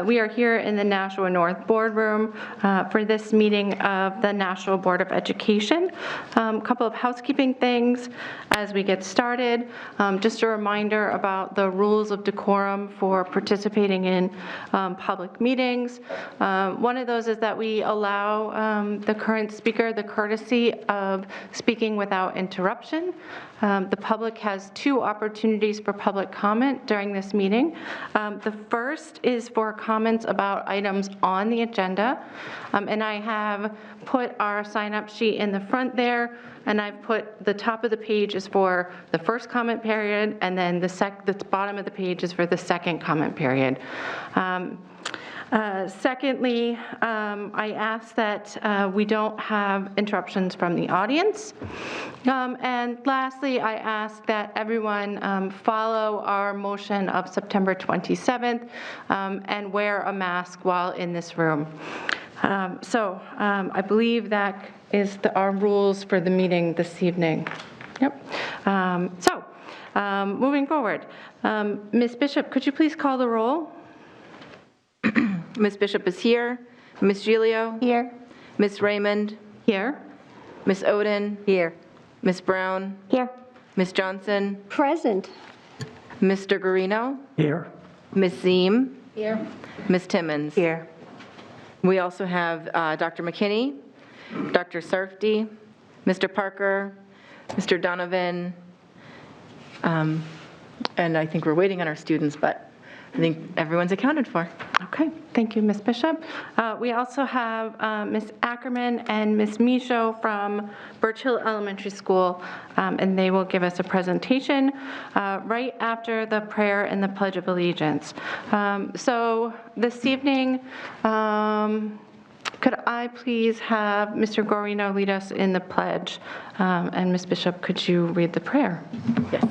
We are here in the Nashua North Boardroom for this meeting of the Nashua Board of Education. A couple of housekeeping things as we get started. Just a reminder about the rules of decorum for participating in public meetings. One of those is that we allow the current speaker the courtesy of speaking without interruption. The public has two opportunities for public comment during this meeting. The first is for comments about items on the agenda, and I have put our sign-up sheet in the front there, and I've put the top of the page is for the first comment period, and then the bottom of the page is for the second comment period. Secondly, I ask that we don't have interruptions from the audience. And lastly, I ask that everyone follow our motion of September 27th and wear a mask while in this room. I believe that is our rules for the meeting this evening. Yep. Moving forward, Ms. Bishop, could you please call the roll? Ms. Bishop is here. Ms. Giglio? Here. Ms. Raymond? Here. Ms. Oden? Here. Ms. Brown? Here. Ms. Johnson? Present. Mr. Guarino? Here. Ms. Ziem? Here. Ms. Timmons? Here. We also have Dr. McKinney, Dr. Sarfty, Mr. Parker, Mr. Donovan, and I think we're waiting on our students, but I think everyone's accounted for. Okay, thank you, Ms. Bishop. We also have Ms. Ackerman and Ms. Michaud from Birch Hill Elementary School, and they will give us a presentation right after the prayer and the Pledge of Allegiance. So this evening, could I please have Mr. Guarino lead us in the pledge? And Ms. Bishop, could you read the prayer? Yes.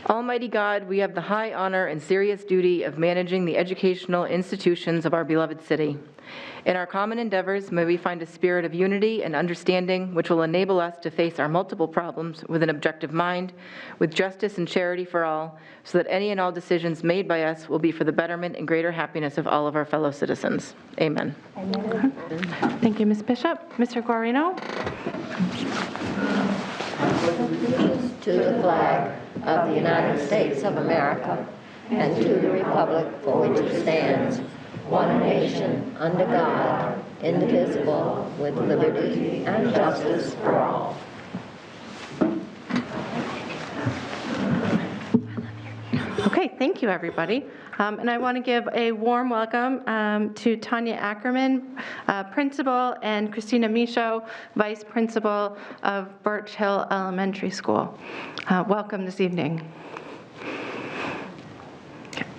Almighty God, we have the high honor and serious duty of managing the educational institutions of our beloved city. In our common endeavors, may we find a spirit of unity and understanding which will enable us to face our multiple problems with an objective mind, with justice and charity for all, so that any and all decisions made by us will be for the betterment and greater happiness of all of our fellow citizens. Amen. Amen. Thank you, Ms. Bishop. Mr. Guarino? To the flag of the United States of America and to the republic for which it stands, one nation, under God, indivisible, with liberty and justice for all. Okay, thank you, everybody. And I want to give a warm welcome to Tanya Ackerman, Principal, and Christina Michaud, Vice Principal of Birch Hill Elementary School. Welcome this evening.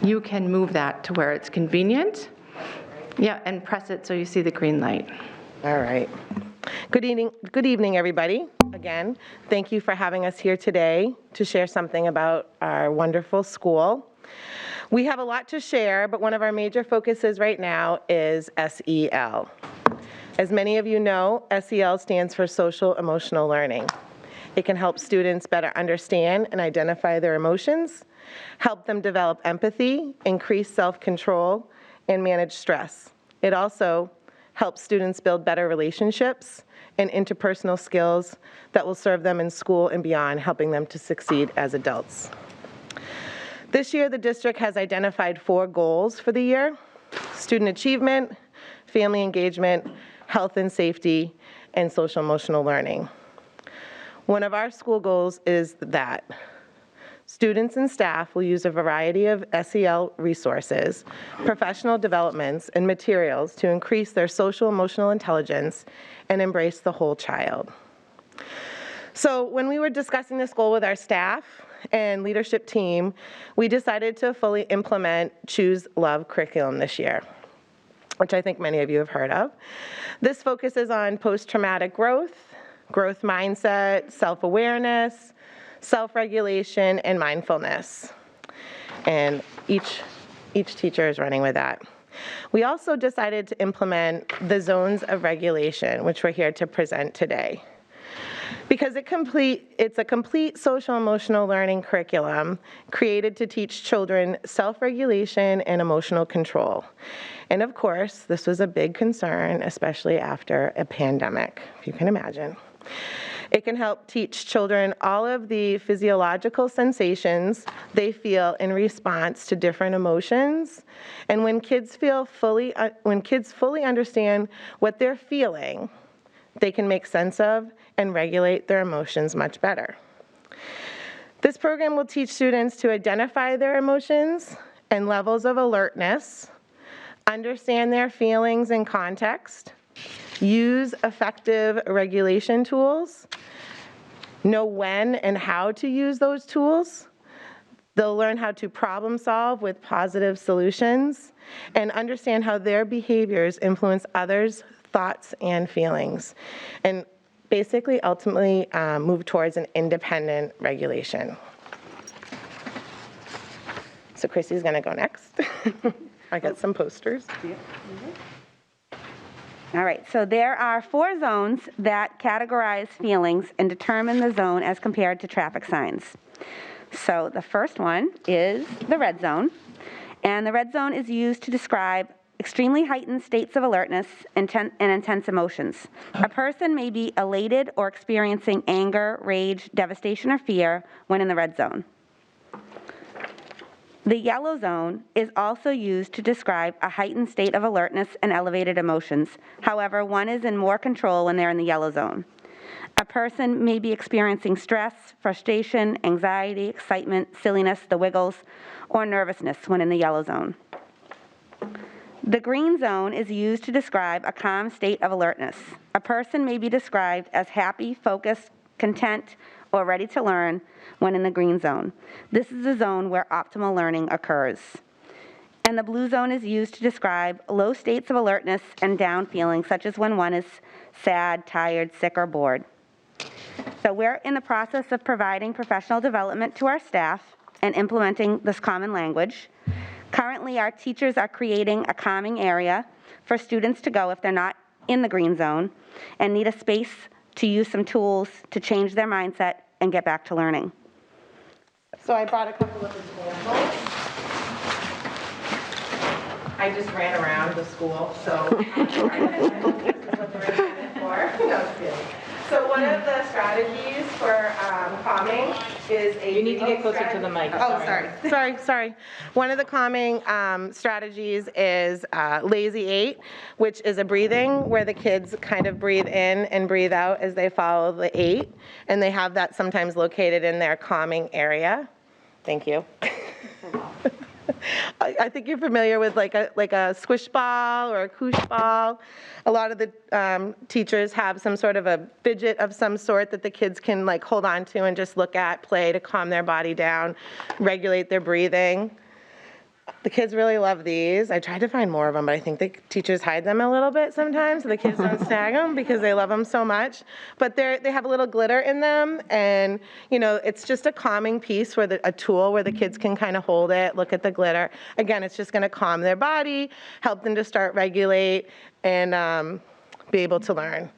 You can move that to where it's convenient. Yeah, and press it so you see the green light. All right. Good evening, everybody. Again, thank you for having us here today to share something about our wonderful school. We have a lot to share, but one of our major focuses right now is SEL. As many of you know, SEL stands for Social Emotional Learning. It can help students better understand and identify their emotions, help them develop empathy, increase self-control, and manage stress. It also helps students build better relationships and interpersonal skills that will serve them in school and beyond, helping them to succeed as adults. This year, the district has identified 4 goals for the year: student achievement, family engagement, health and safety, and social emotional learning. One of our school goals is that students and staff will use a variety of SEL resources, professional developments, and materials to increase their social emotional intelligence and embrace the whole child. So when we were discussing this goal with our staff and leadership team, we decided to fully implement Choose Love curriculum this year, which I think many of you have heard of. This focuses on post-traumatic growth mindset, self-awareness, self-regulation, and mindfulness. And each teacher is running with that. We also decided to implement the zones of regulation, which we're here to present today. Because it's a complete social-emotional learning curriculum created to teach children self-regulation and emotional control. And of course, this was a big concern, especially after a pandemic, if you can imagine. It can help teach children all of the physiological sensations they feel in response to different emotions. And when kids fully understand what they're feeling, they can make sense of and regulate their emotions much better. This program will teach students to identify their emotions and levels of alertness, understand their feelings in context, use effective regulation tools, know when and how to use those tools. They'll learn how to problem solve with positive solutions and understand how their behaviors influence others' thoughts and feelings, and basically ultimately move towards an independent regulation. So Chrissy's gonna go next. I got some posters. All right, so there are 4 zones that categorize feelings and determine the zone as compared to traffic signs. So the first one is the red zone, and the red zone is used to describe extremely heightened states of alertness and intense emotions. A person may be elated or experiencing anger, rage, devastation, or fear when in the red zone. The yellow zone is also used to describe a heightened state of alertness and elevated emotions. However, one is in more control when they're in the yellow zone. A person may be experiencing stress, frustration, anxiety, excitement, silliness, the wiggles, or nervousness when in the yellow zone. The green zone is used to describe a calm state of alertness. A person may be described as happy, focused, content, or ready to learn when in the green zone. This is the zone where optimal learning occurs. And the blue zone is used to describe low states of alertness and down feelings, such as when one is sad, tired, sick, or bored. So we're in the process of providing professional development to our staff and implementing this common language. Currently, our teachers are creating a calming area for students to go if they're not in the green zone and need a space to use some tools to change their mindset and get back to learning. So I brought a couple of examples. I just ran around the school, so this is what they're intended for. No, just kidding. So one of the strategies for calming is a... You need to get closer to the mic. Oh, sorry. One of the calming strategies is Lazy 8, which is a breathing where the kids kind of breathe in and breathe out as they follow the 8, and they have that sometimes located in their calming area. Thank you. I think you're familiar with like a squish ball or a koosh ball. A lot of the teachers have some sort of a fidget of some sort that the kids can like hold on to and just look at, play to calm their body down, regulate their breathing. The kids really love these. I tried to find more of them, but I think the teachers hide them a little bit sometimes so the kids don't snag them because they love them so much. But they have a little glitter in them, and it's just a calming piece where a tool where the kids can kind of hold it, look at the glitter. Again, it's just going to calm their body, help them to start regulate, and be able to learn.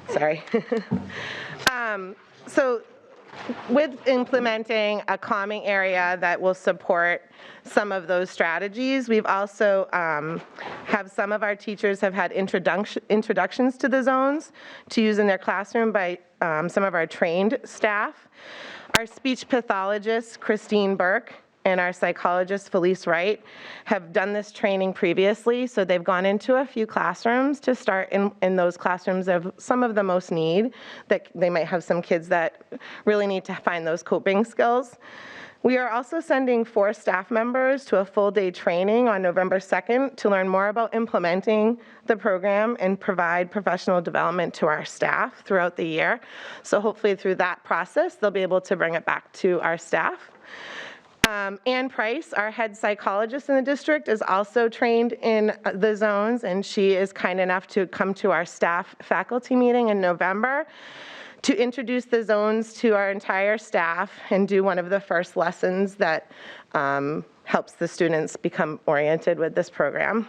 Sorry. So with implementing a calming area that will support some of those strategies, we've also have some of our teachers have had introductions to the zones to use in their classroom by some of our trained staff. Our speech pathologist, Christine Burke, and our psychologist, Felice Wright, have done this training previously, so they've gone into a few classrooms to start in those classrooms of some of the most need, that they might have some kids that really need to find those coping skills. We are also sending 4 staff members to a full-day training on November 2nd to learn more about implementing the program and provide professional development to our staff throughout the year. So hopefully through that process, they'll be able to bring it back to our staff. Ann Price, our head psychologist in the district, is also trained in the zones, and she is kind enough to come to our staff faculty meeting in November to introduce the zones to our entire staff and do one of the first lessons that helps the students become oriented with this program.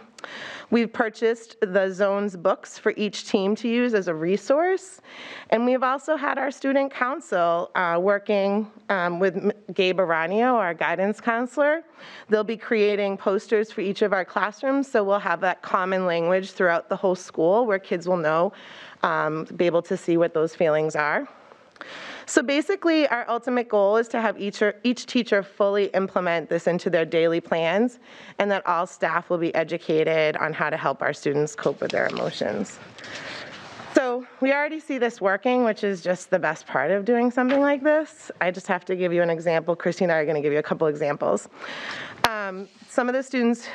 We've purchased the zones books for each team to use as a resource, and we've also had our student council working with Gabe Aranio, our guidance counselor. They'll be creating posters for each of our classrooms, so we'll have that common language throughout the whole school where kids will know, be able to see what those feelings are. So basically, our ultimate goal is to have each teacher fully implement this into their daily plans, and that all staff will be educated on how to help our students cope with their emotions. So we already see this working, which is just the best part of doing something like this. I just have to give you an example. Christy and I are going to give you a couple examples. Some of the students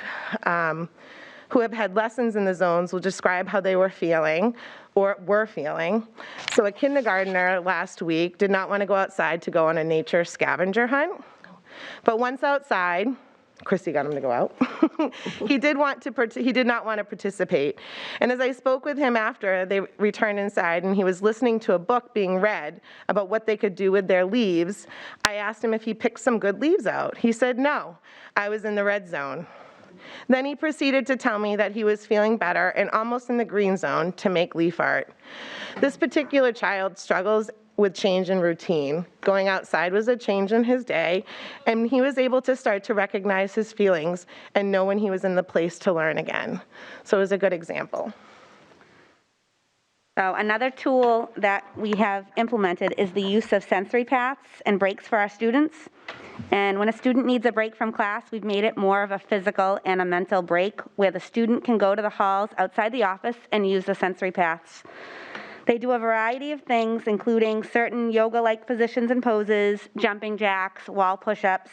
who have had lessons in the zones will describe how they were feeling. So a kindergartner last week did not want to go outside to go on a nature scavenger hunt. But once outside, Christy got him to go out. He did not want to participate. And as I spoke with him after they returned inside and he was listening to a book being read about what they could do with their leaves, I asked him if he picked some good leaves out. He said, no, I was in the red zone. Then he proceeded to tell me that he was feeling better and almost in the green zone to make leaf art. This particular child struggles with change in routine. Going outside was a change in his day, and he was able to start to recognize his feelings and know when he was in the place to learn again. So it was a good example. So another tool that we have implemented is the use of sensory paths and breaks for our students. And when a student needs a break from class, we've made it more of a physical and a mental break where the student can go to the halls outside the office and use the sensory paths. They do a variety of things, including certain yoga-like positions and poses, jumping jacks, wall push-ups,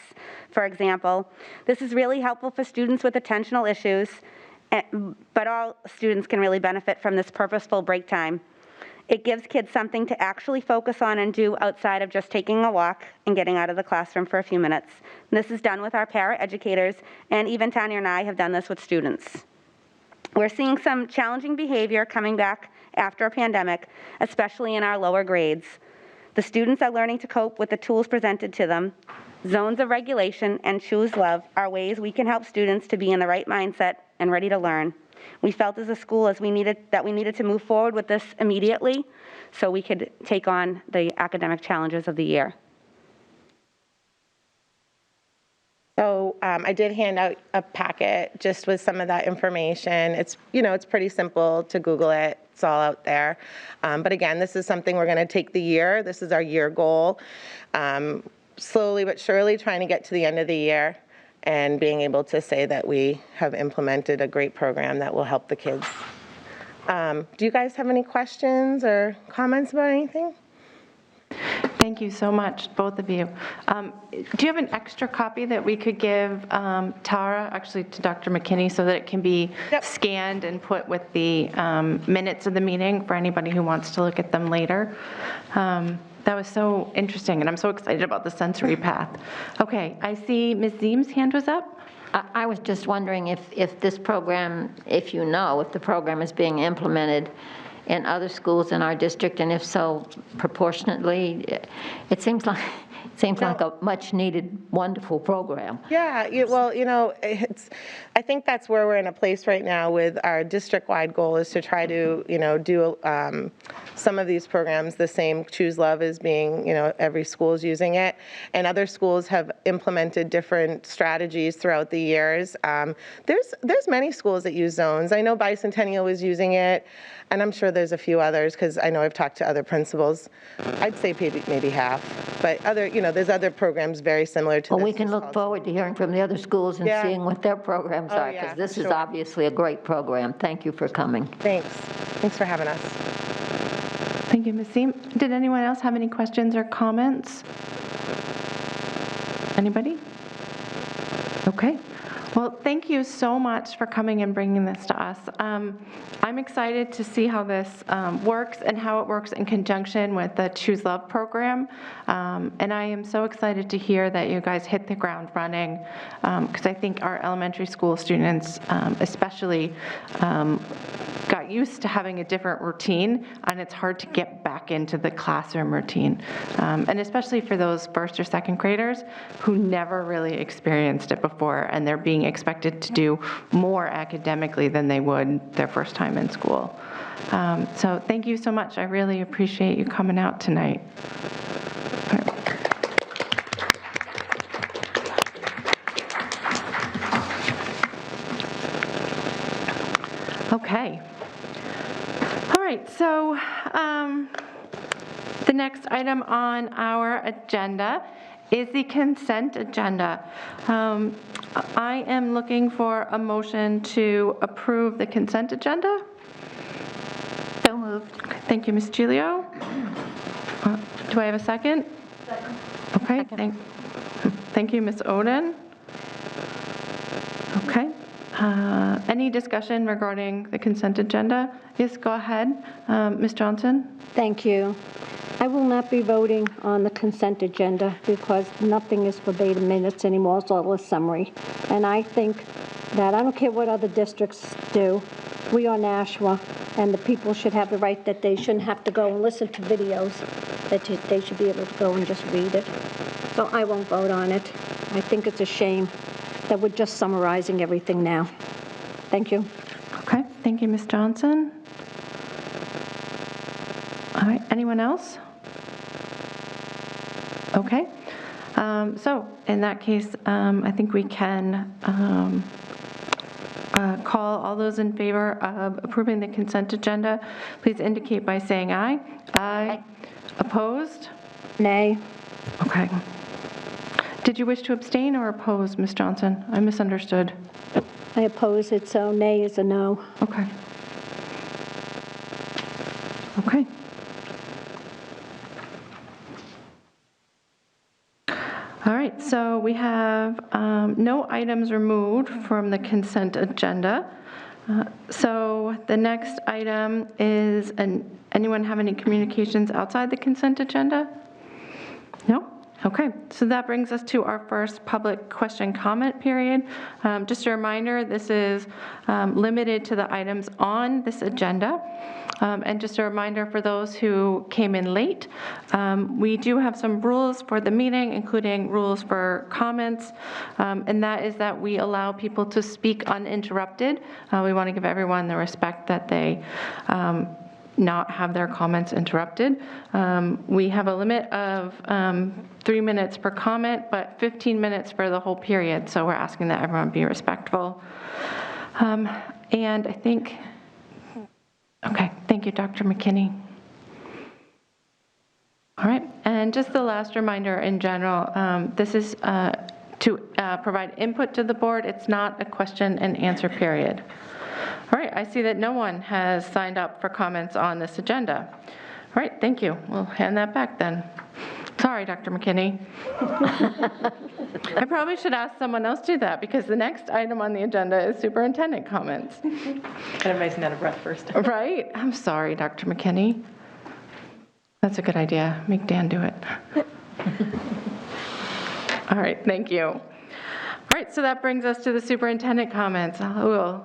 for example. This is really helpful for students with attentional issues, but all students can really benefit from this purposeful break time. It gives kids something to actually focus on and do outside of just taking a walk and getting out of the classroom for a few minutes. And this is done with our para-educators, and even Tanya and I have done this with students. We're seeing some challenging behavior coming back after a pandemic, especially in our lower grades. The students are learning to cope with the tools presented to them. Zones of regulation and choose love are ways we can help students to be in the right mindset and ready to learn. We felt as a school we needed to move forward with this immediately so we could take on the academic challenges of the year. So I did hand out a packet just with some of that information. It's pretty simple to Google it. It's all out there. But again, this is something we're going to take the year. This is our year goal. Slowly but surely trying to get to the end of the year and being able to say that we have implemented a great program that will help the kids. Do you guys have any questions or comments about anything? Thank you so much, both of you. Do you have an extra copy that we could give Tara, actually to Dr. McKinney, so that it can be scanned and put with the minutes of the meeting for anybody who wants to look at them later? That was so interesting, and I'm so excited about the sensory path. Okay, I see Ms. Zeem's hand was up. I was just wondering if this program, if the program is being implemented in other schools in our district, and if so, proportionately. It seems like a much-needed, wonderful program. Yeah, well, I think that's where we're in a place right now with our district-wide goal is to try to, do some of these programs. The same Choose Love is being, every school is using it, and other schools have implemented different strategies throughout the years. There's many schools that use zones. I know Bicentennial was using it, and I'm sure there's a few others because I know I've talked to other principals. I'd say maybe half, but there's other programs very similar to this. Well, we can look forward to hearing from the other schools and seeing what their programs are, because this is obviously a great program. Thank you for coming. Thanks for having us. Thank you, Ms. Zeem. Did anyone else have any questions or comments? Anybody? Okay. Well, thank you so much for coming and bringing this to us. I'm excited to see how this works and how it works in conjunction with the Choose Love program. And I am so excited to hear that you guys hit the ground running, because I think our elementary school students especially got used to having a different routine, and it's hard to get back into the classroom routine. And especially for those first or second graders who never really experienced it before, and they're being expected to do more academically than they would their first time in school. So thank you so much. I really appreciate you coming out tonight. Okay. All right, so the next item on our agenda is the consent agenda. I am looking for a motion to approve the consent agenda. So moved. Okay, thank you, Ms. Giglio. Do I have a second? Second. Okay, thank you, Ms. Oden. Okay. Any discussion regarding the consent agenda? Yes, go ahead. Ms. Johnson? Thank you. I will not be voting on the consent agenda because nothing is verbatim minutes anymore. It's all a summary. And I think that I don't care what other districts do. We are Nashua, and the people should have the right that they shouldn't have to go and listen to videos, that they should be able to go and just read it. So I won't vote on it. I think it's a shame that we're just summarizing everything now. Thank you. Okay, thank you, Ms. Johnson. All right, anyone else? Okay, so in that case, I think we can call all those in favor of approving the consent agenda. Please indicate by saying aye. Aye. Opposed? Nay. Okay. Did you wish to abstain or oppose, Ms. Johnson? I misunderstood. I oppose it, so nay is a no. Okay. Okay. All right, so we have no items removed from the consent agenda. So the next item is, anyone have any communications outside the consent agenda? No? Okay, so that brings us to our first public question comment period. Just a reminder, this is limited to the items on this agenda. And just a reminder for those who came in late, we do have some rules for the meeting, including rules for comments, and that is that we allow people to speak uninterrupted. We want to give everyone the respect that they not have their comments interrupted. We have a limit of 3 minutes per comment, but 15 minutes for the whole period, so we're asking that everyone be respectful. And I think, okay, thank you, Dr. McKinney. All right, and just the last reminder in general, this is to provide input to the board. It's not a question and answer period. All right, I see that no one has signed up for comments on this agenda. All right, thank you. We'll hand that back then. Sorry, Dr. McKinney. I probably should ask someone else to do that, because the next item on the agenda is superintendent comments. Everybody's out of breath first. Right? I'm sorry, Dr. McKinney. That's a good idea. Make Dan do it. All right, thank you. All right, so that brings us to the superintendent comments. We'll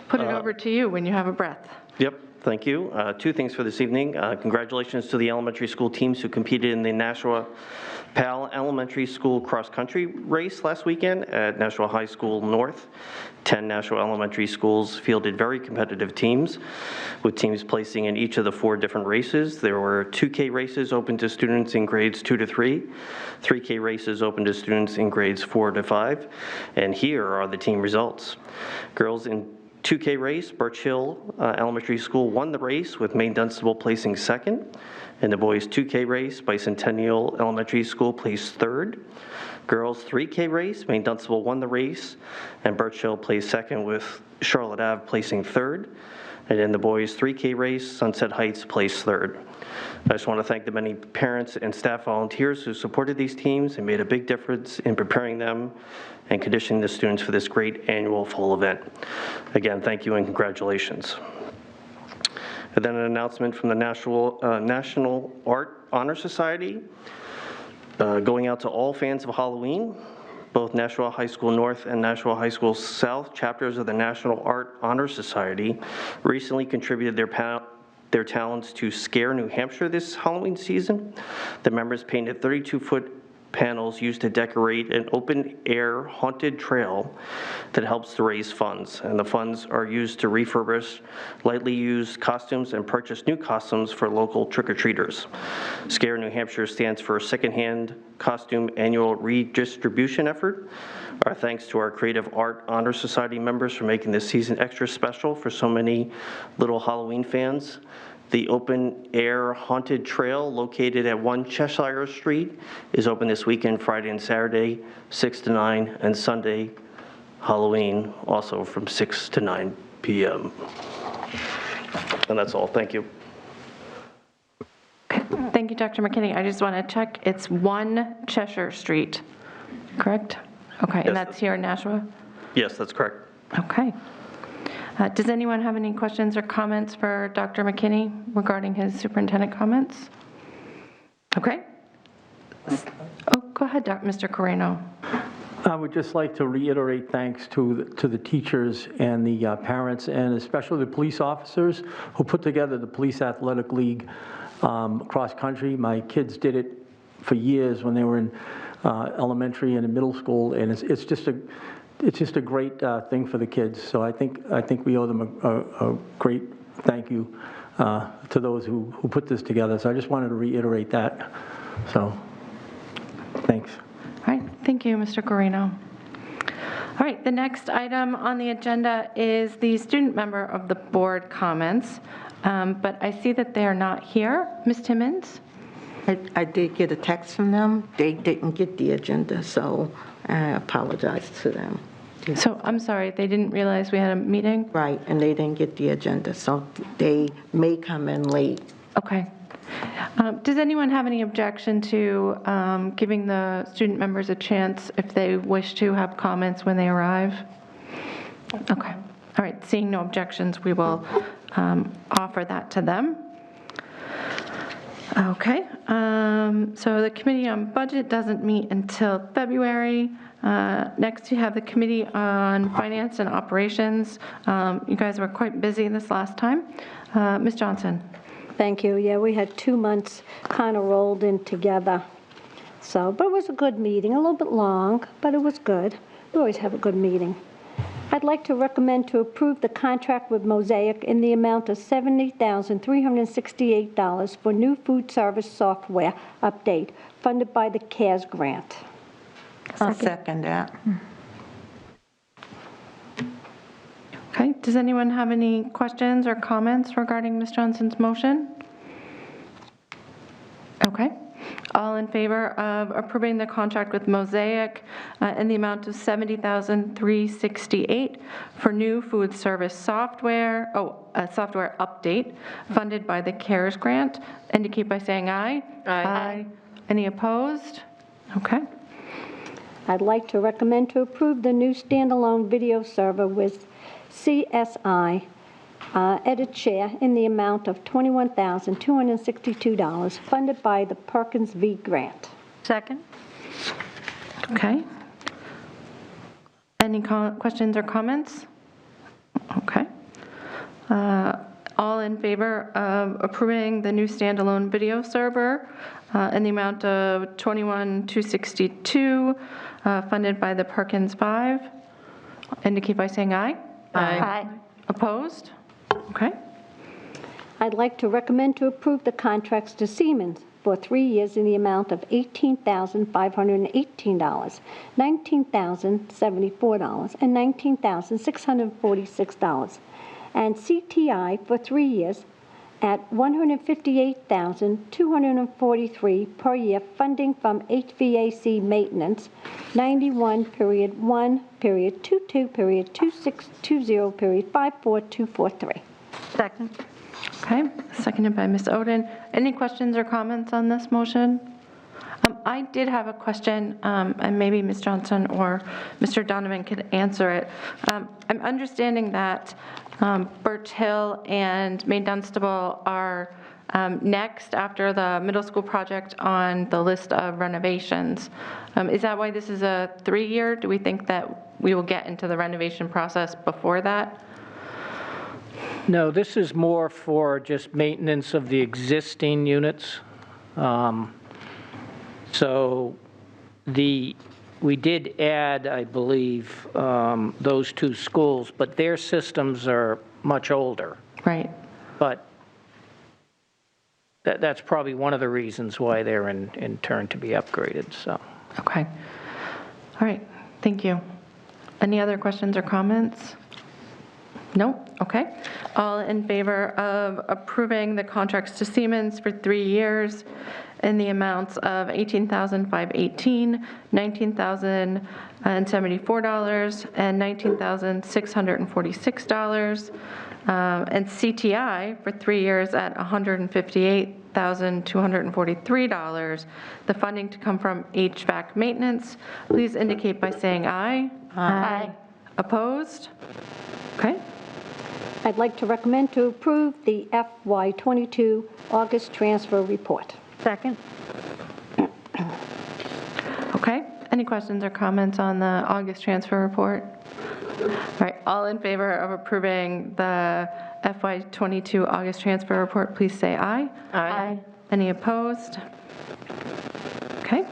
put it over to you when you have a breath. Yep, thank you. Two things for this evening. Congratulations to the elementary school teams who competed in the Nashua PAL Elementary School cross-country race last weekend at Nashua High School North. 10 Nashua elementary schools fielded very competitive teams, with teams placing in each of the 4 different races. There were 2K races open to students in grades 2 to 3, 3K races open to students in grades 4 to 5, and here are the team results. Girls in 2K race, Birch Hill Elementary School won the race, with Maine Dunstable placing second. In the boys' 2K race, Bicentennial Elementary School placed third. Girls' 3K race, Maine Dunstable won the race, and Birch Hill placed second, with Charlotte Ave placing third. And in the boys 3K race, Sunset Heights placed third. I just want to thank the many parents and staff volunteers who supported these teams and made a big difference in preparing them and conditioning the students for this great annual fall event. Again, thank you and congratulations. And then an announcement from the National Art Honor Society, going out to all fans of Halloween. Both Nashua High School North and Nashua High School South chapters of the National Art Honor Society recently contributed their talents to Scare New Hampshire this Halloween season. The members painted 32-foot panels used to decorate an open-air haunted trail that helps to raise funds, and the funds are used to refurbish lightly used costumes and purchase new costumes for local trick-or-treaters. Scare New Hampshire stands for Secondhand Costume Annual Redistribution Effort. Our thanks to our Creative Art Honor Society members for making this season extra special for so many little Halloween fans. The open-air haunted trail located at 1 Cheshire Street is open this weekend, Friday and Saturday, 6 to 9, and Sunday, Halloween, also from 6 to 9 p.m. And that's all. Thank you. Thank you, Dr. McKinney. I just want to check. It's 1 Cheshire Street, correct? Okay, and that's here in Nashua? Yes, that's correct. Okay. Does anyone have any questions or comments for Dr. McKinney regarding his superintendent comments? Okay. Oh, go ahead, Mr. Correno. I would just like to reiterate thanks to the teachers and the parents, and especially the police officers who put together the Police Athletic League cross country. My kids did it for years when they were in elementary and in middle school, and it's just a great thing for the kids. So I think we owe them a great thank you to those who put this together. So I just wanted to reiterate that. So thanks. All right, thank you, Mr. Correno. All right, the next item on the agenda is the student member of the board comments, but I see that they are not here. Ms. Timmons? I did get a text from them. They didn't get the agenda, so I apologize to them. So I'm sorry, they didn't realize we had a meeting? Right, and they didn't get the agenda, so they may come in late. Okay. Does anyone have any objection to giving the student members a chance if they wish to have comments when they arrive? Okay. All right, seeing no objections, we will offer that to them. Okay, so the Committee on Budget doesn't meet until February. Next, you have the Committee on Finance and Operations. You guys were quite busy this last time. Ms. Johnson. Thank you. Yeah, we had 2 months kind of rolled in together. So, but it was a good meeting, a little bit long, but it was good. We always have a good meeting. I'd like to recommend to approve the contract with Mosaic in the amount of $70,368 for new food service software update funded by the CARES grant. I'll second that. Okay, does anyone have any questions or comments regarding Ms. Johnson's motion? Okay. All in favor of approving the contract with Mosaic in the amount of $70,368 for new food service software, software update funded by the CARES grant, indicate by saying aye. Aye. Any opposed? Okay. I'd like to recommend to approve the new standalone video server with CSI edit chair in the amount of $21,262 funded by the Perkins V grant. Second. Okay. Any questions or comments? Okay. All in favor of approving the new standalone video server in the amount of $21,262 funded by the Perkins 5, indicate by saying aye. Aye. Opposed? Okay. I'd like to recommend to approve the contracts to Siemens for 3 years in the amount of $18,518, $19,074, and $19,646, and CTI for 3 years at $158,243 per year, funding from HVAC maintenance, 91.1.22.2620.54243. Second. Okay, seconded by Ms. Oden. Any questions or comments on this motion? I did have a question, and maybe Ms. Johnson or Mr. Donovan could answer it. I'm understanding that Birch Hill and Maine Dunstable are next after the middle school project on the list of renovations. Is that why this is a 3-year? Do we think that we will get into the renovation process before that? No, this is more for just maintenance of the existing units. So we did add, I believe, those 2 schools, but their systems are much older. Right. But that's probably one of the reasons why they're in turn to be upgraded, so. Okay. All right, thank you. Any other questions or comments? No? Okay. All in favor of approving the contracts to Siemens for 3 years in the amounts of $18,518, $19,074, and $19,646, and CTI for 3 years at $158,243. The funding to come from HVAC maintenance. Please indicate by saying aye. Aye. Opposed? Okay. I'd like to recommend to approve the FY22 August transfer report. Second. Okay. Any questions or comments on the August transfer report? All right. All in favor of approving the FY22 August transfer report, please say aye. Aye. Any opposed? Okay.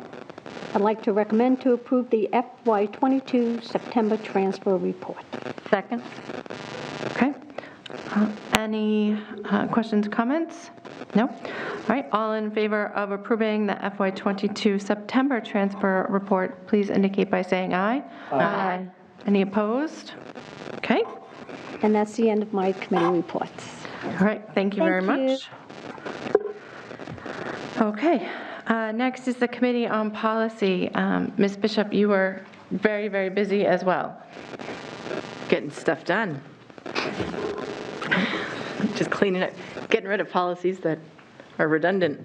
I'd like to recommend to approve the FY22 September transfer report. Second. Okay. Any questions, comments? No? All right, all in favor of approving the FY22 September transfer report, please indicate by saying aye. Aye. Any opposed? Okay. And that's the end of my committee reports. All right, thank you very Thank you. much. Okay, next is the Committee on Policy. Ms. Bishop, you were very, very busy as well. Getting stuff done. Just cleaning up, getting rid of policies that are redundant.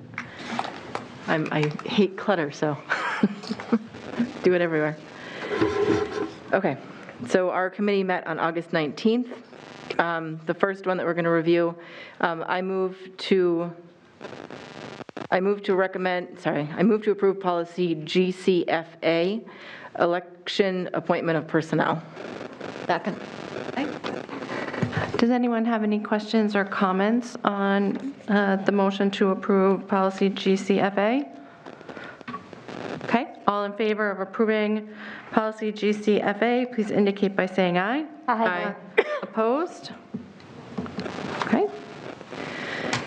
I hate clutter, so do it everywhere. Okay, so our committee met on August 19th. The first one that we're going to review, I move to approve policy GCFA, election appointment of personnel. Second. Does anyone have any questions or comments on the motion to approve policy GCFA? Okay, all in favor of approving policy GCFA, please indicate by saying aye. Aye. Opposed? Okay.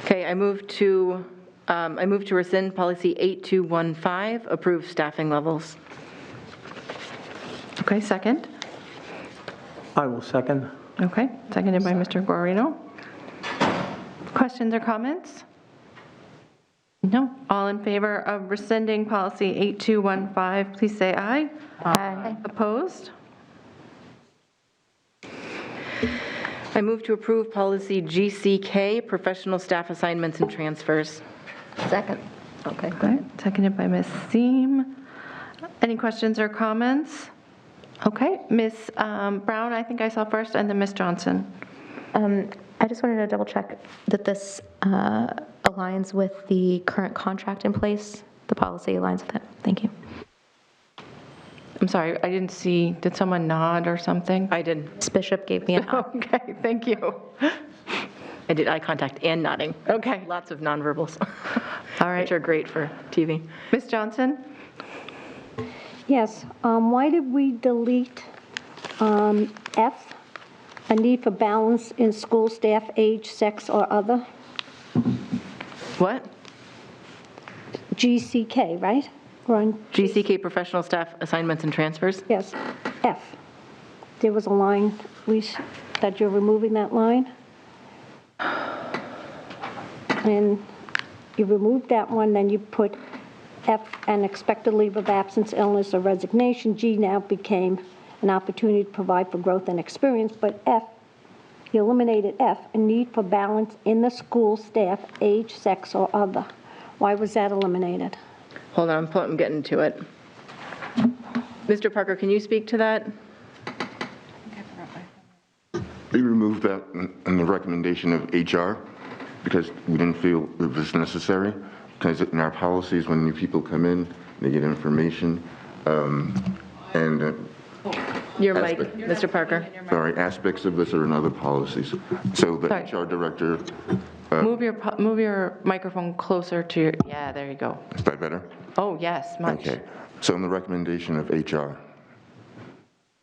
Okay, I move to rescind policy 8215, approve staffing levels. Okay, second. I will second. Okay, seconded by Mr. Guarino. Questions or comments? No. All in favor of rescinding policy 8215, please say aye. Aye. Opposed? I move to approve policy GCK, professional staff assignments and transfers. Second. Okay. Okay, seconded by Ms. Seem. Any questions or comments? Okay, Ms. Brown, I think I saw first, and then Ms. Johnson. I just wanted to double check that this aligns with the current contract in place. The policy aligns with it. Thank you. I'm sorry, I didn't see, did someone nod or something? I did. Ms. Bishop gave me a nod. Okay, thank you. I did eye contact and nodding. Okay. Lots of nonverbals. All right. Which are great for TV. Ms. Johnson? Yes, why did we delete F, a need for balance in school staff, age, sex, or other? What? GCK, right? We're on, GCK, professional staff assignments and transfers? yes, F. There was a line, that you're removing that line? And you removed that one, then you put F, an expected leave of absence, illness, or resignation. G now became an opportunity to provide for growth and experience, but F You eliminated F, a need for balance in the school staff, age, sex, or other. Why was that eliminated? Hold on, I'm getting to it. Mr. Parker, can you speak to that? We removed that in the recommendation of HR because we didn't feel it was necessary. Because in our policies, when new people come in, they get information, Your mic, Mr. Parker. sorry, aspects of this are in other policies. So the Sorry. HR director, Move your microphone closer to your, yeah, there you go. is that better? Oh, yes, much. Okay. So in the recommendation of HR,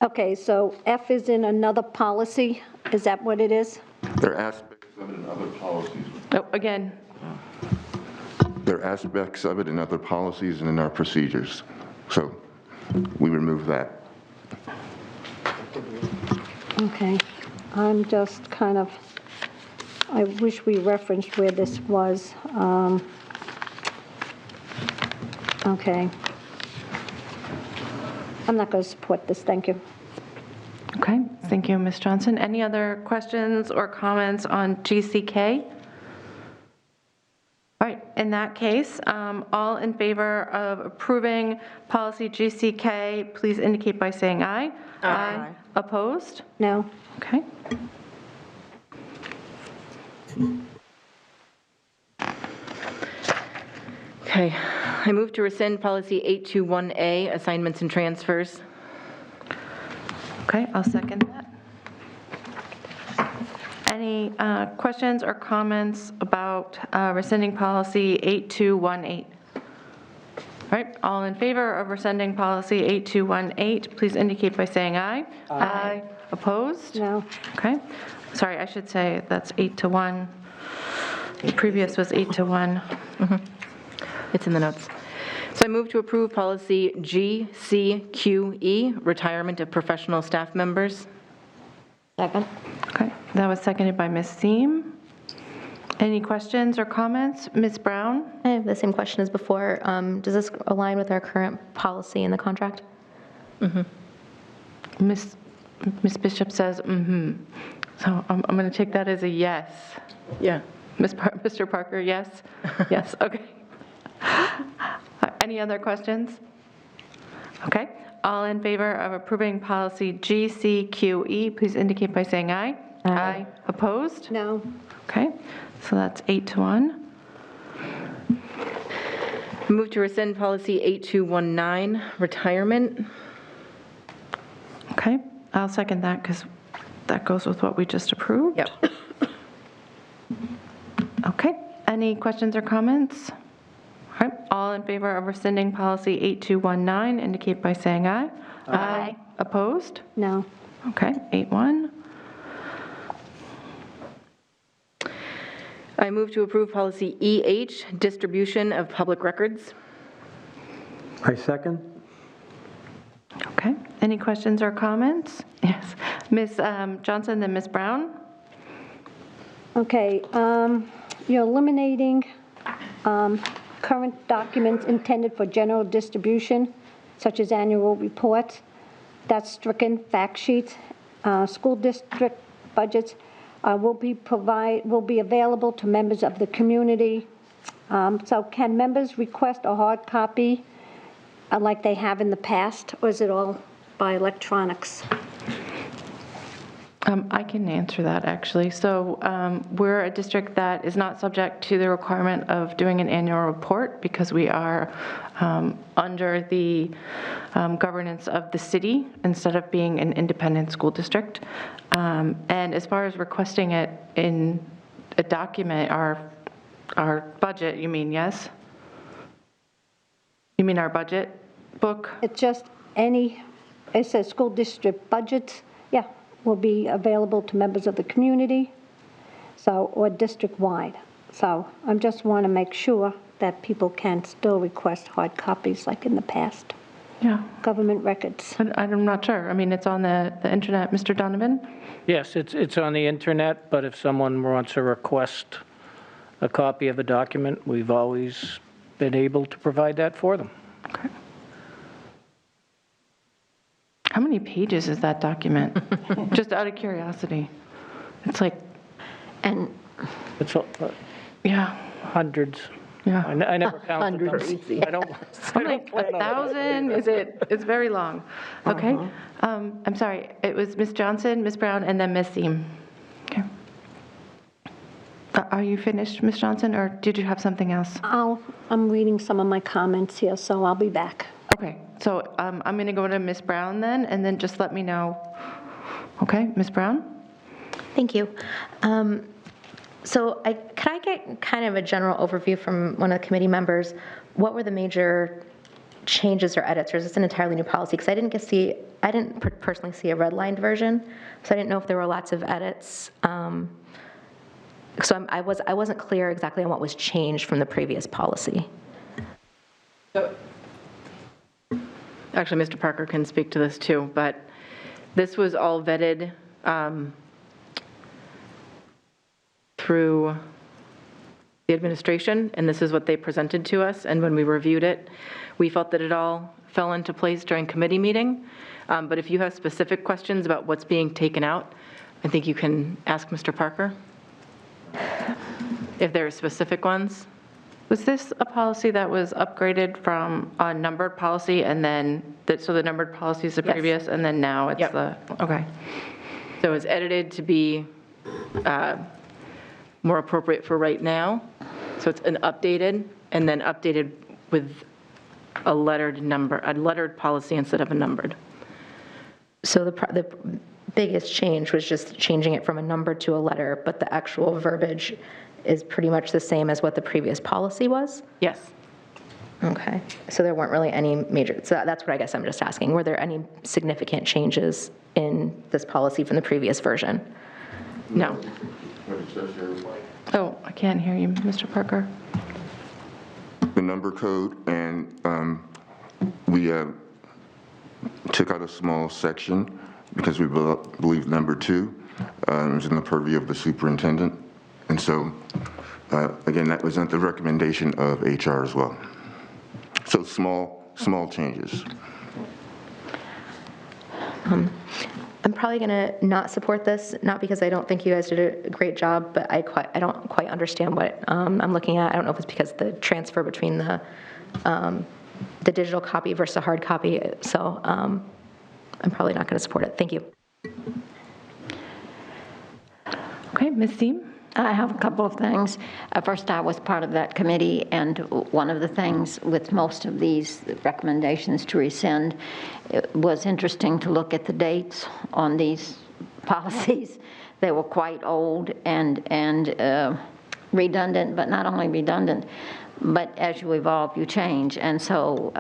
Okay, so F is in another policy. Is that what it is? there are aspects of it in other policies. Oh, again, There are aspects of it in other policies and in our procedures. So we removed that. Okay, I'm just kind of, I wish we referenced where this was. Okay. I'm not going to support this, thank you. okay, thank you, Ms. Johnson. Any other questions or comments on GCK? All right, in that case, all in favor of approving policy GCK, please indicate by saying aye. Aye. Opposed? No? Okay. Okay, I move to rescind policy 821A, assignments and transfers. Okay, I'll second that. Any questions or comments about rescinding policy 8218? All right, all in favor of rescinding policy 8218, please indicate by saying aye. Aye. Opposed? No? Okay, sorry, I should say that's 8-1. The previous was 8-1. It's in the notes. So I move to approve policy GCQE, retirement of professional staff members. Second. Okay, that was seconded by Ms. Thiem. Any questions or comments? Ms. Brown? I have the same question as before. Does this align with our current policy in the contract? Ms. Bishop says, mm-hmm. So I'm going to take that as a yes. Yeah. Mr. Parker, yes? Yes, okay. Any other questions? Okay, all in favor of approving policy GCQE, please indicate by saying aye. Aye. Opposed? No? Okay, so that's 8-1. Move to rescind policy 8219, retirement. Okay, I'll second that because that goes with what we just approved. Yep. Okay, any questions or comments? All right, all in favor of rescinding policy 8219, indicate by saying aye. Aye. Opposed? No? Okay, 8-1. I move to approve policy EH, distribution of public records. I second. Okay, any questions or comments? Yes, Ms. Johnson, then Ms. Brown? Okay, you're eliminating current documents intended for general distribution, such as annual reports. That's stricken. Fact sheets, school district budgets will be available to members of the community. So can members request a hard copy like they have in the past, or is it all by electronics? I can answer that, actually. So we're a district that is not subject to the requirement of doing an annual report because we are under the governance of the city instead of being an independent school district. And as far as requesting it in a document, our budget, you mean, yes? You mean our budget book? It's just it says school district budgets, yeah, will be available to members of the community, so, or district-wide. So I just want to make sure that people can still request hard copies like in the past. Yeah. Government records. I'm not sure. I mean, it's on the internet. Mr. Donovan? Yes, it's on the internet, but if someone wants to request a copy of a document, we've always been able to provide that for them. Okay. How many pages is that document? Just out of curiosity. It's like, And It's yeah, hundreds. yeah. I never counted them. Hundreds. I don't I'm like, plan on it. 1,000, it's very long. Okay. I'm sorry, it was Ms. Johnson, Ms. Brown, and then Ms. Seem. Okay. Are you finished, Ms. Johnson, or did you have something else? I'm reading some of my comments here, so I'll be back. Okay, so I'm going to go to Ms. Brown then, and then just let me know. Okay, Ms. Brown? Thank you. So could I get kind of a general overview from one of the committee members? What were the major changes or edits, or is this an entirely new policy? Because I didn't personally see a redlined version, so I didn't know if there were lots of edits. So I wasn't clear exactly on what was changed from the previous policy. Actually, Mr. Parker can speak to this too, but this was all vetted through the administration, and this is what they presented to us, and when we reviewed it, we felt that it all fell into place during committee meeting. But if you have specific questions about what's being taken out, I think you can ask Mr. Parker, if there are specific ones. Was this a policy that was upgraded from a numbered policy and then, so the numbered policy is the Yes. previous, and then now it's Yep. okay. So it's edited to be more appropriate for right now. So it's an updated, and then updated with a lettered policy instead of a numbered. So the biggest change was just changing it from a number to a letter, but the actual verbiage is pretty much the same as what the previous policy was? Yes. Okay, so there weren't really any major, so that's what I guess I'm just asking. Were there any significant changes in this policy from the previous version? No. Oh, I can't hear you, Mr. Parker. The number code, and we took out a small section because we believe number 2 was in the purview of the superintendent. And so, again, that was at the recommendation of HR as well. So small changes. I'm probably going to not support this, not because I don't think you guys did a great job, but I don't quite understand what I'm looking at. I don't know if it's because the transfer between the digital copy versus a hard copy. So I'm probably not going to support it. Thank you. Okay, Ms. Seem? I have a couple of things. First, I was part of that committee, and one of the things with most of these recommendations to rescind, it was interesting to look at the dates on these policies. They were quite old and redundant, but not only redundant, but as you evolve, you change. And so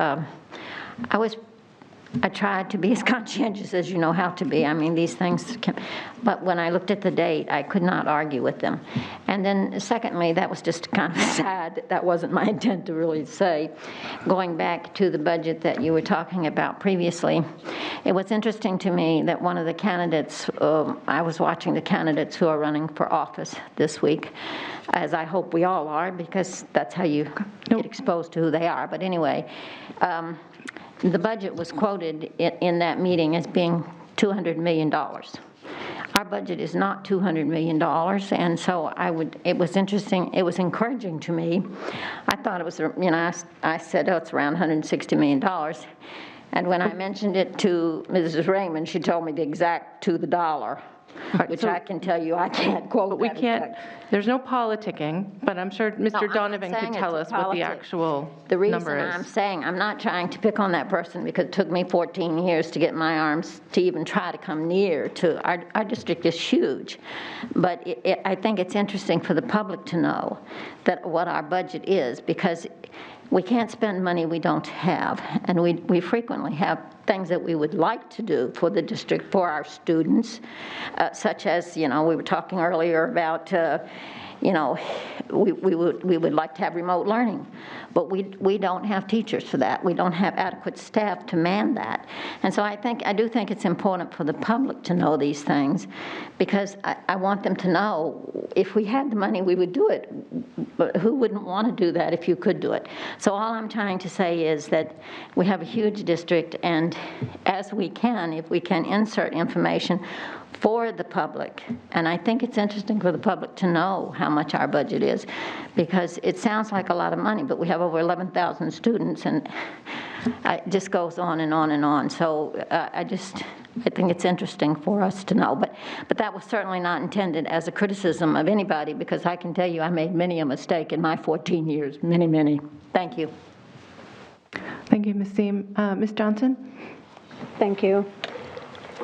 I tried to be as conscientious as you know how to be. I mean, these things can, but when I looked at the date, I could not argue with them. And then secondly, that was just kind of sad. That wasn't my intent to really say. Going back to the budget that you were talking about previously, it was interesting to me that one of the candidates, I was watching the candidates who are running for office this week, as I hope we all are, because that's how you get exposed to who they are. But anyway, the budget was quoted in that meeting as being $200 million. Our budget is not $200 million, and so it was interesting, it was encouraging to me. I thought it was, I said, oh, it's around $160 million. And when I mentioned it to Mrs. Raymond, she told me the exact to the dollar, which I can tell you I can't quote. But we can't, there's no politicking, but I'm sure Mr. Donovan could tell us what the actual number is. The reason I'm saying, I'm not trying to pick on that person because it took me 14 years to get my arms to even try to come near to, our district is huge. But I think it's interesting for the public to know that what our budget is, because we can't spend money we don't have, and we frequently have things that we would like to do for the district, for our students, such as, we were talking earlier about, we would like to have remote learning, but we don't have teachers for that. We don't have adequate staff to man that. And so I do think it's important for the public to know these things, because I want them to know if we had the money, we would do it. But who wouldn't want to do that if you could do it? So all I'm trying to say is that we have a huge district, and as we can, if we can insert information, for the public. And I think it's interesting for the public to know how much our budget is, because it sounds like a lot of money, but we have over 11,000 students, and it just goes on and on and on. So I think it's interesting for us to know. But that was certainly not intended as a criticism of anybody, because I can tell you I made many a mistake in my 14 years, many. Thank you. Thank you, Ms. Seem. Ms. Johnson? Thank you.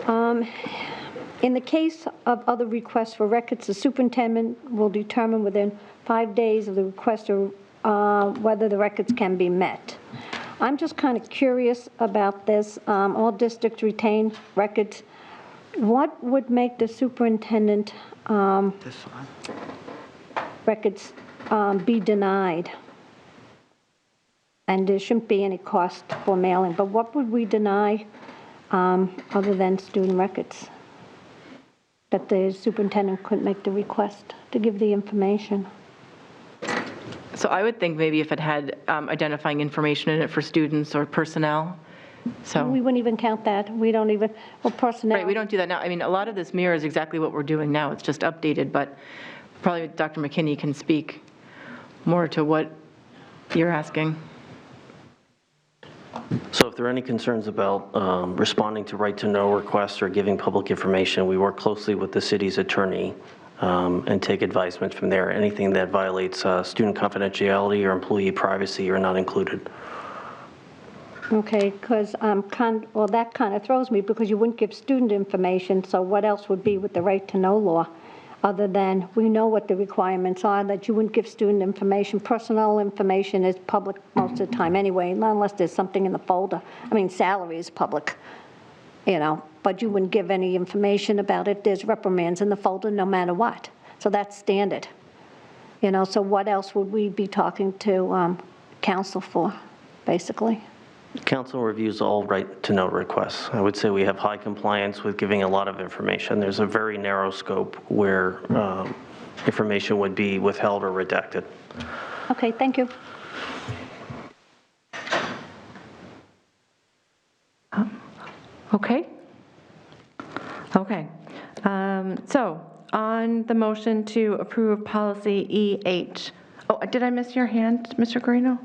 In the case of other requests for records, the superintendent will determine within 5 days of the request whether the records can be met. I'm just kind of curious about this. All districts retain records. What would make the superintendent records be denied? And there shouldn't be any cost for mailing, but what would we deny other than student records? That the superintendent couldn't make the request to give the information. So I would think maybe if it had identifying information in it for students or personnel. So We wouldn't even count that. We don't even, well, personnel. right, we don't do that now. I mean, a lot of this mirrors exactly what we're doing now. It's just updated, but probably Dr. McKinney can speak more to what you're asking. So if there are any concerns about responding to right-to-know requests or giving public information, we work closely with the city's attorney and take advisement from there. Anything that violates student confidentiality or employee privacy are not included. Okay, because, well, that kind of throws me, because you wouldn't give student information, so what else would be with the right-to-know law, other than we know what the requirements are, that you wouldn't give student information. Personnel information is public most of the time anyway, unless there's something in the folder. I mean, salary is public, you know, but you wouldn't give any information about it. There's reprimands in the folder no matter what. So that's standard. You know, so what else would we be talking to council for, basically? Council reviews all right-to-know requests. I would say we have high compliance with giving a lot of information. There's a very narrow scope where information would be withheld or redacted. Okay, thank you. Okay. So on the motion to approve policy EH, did I miss your hand, Mr. Guarino?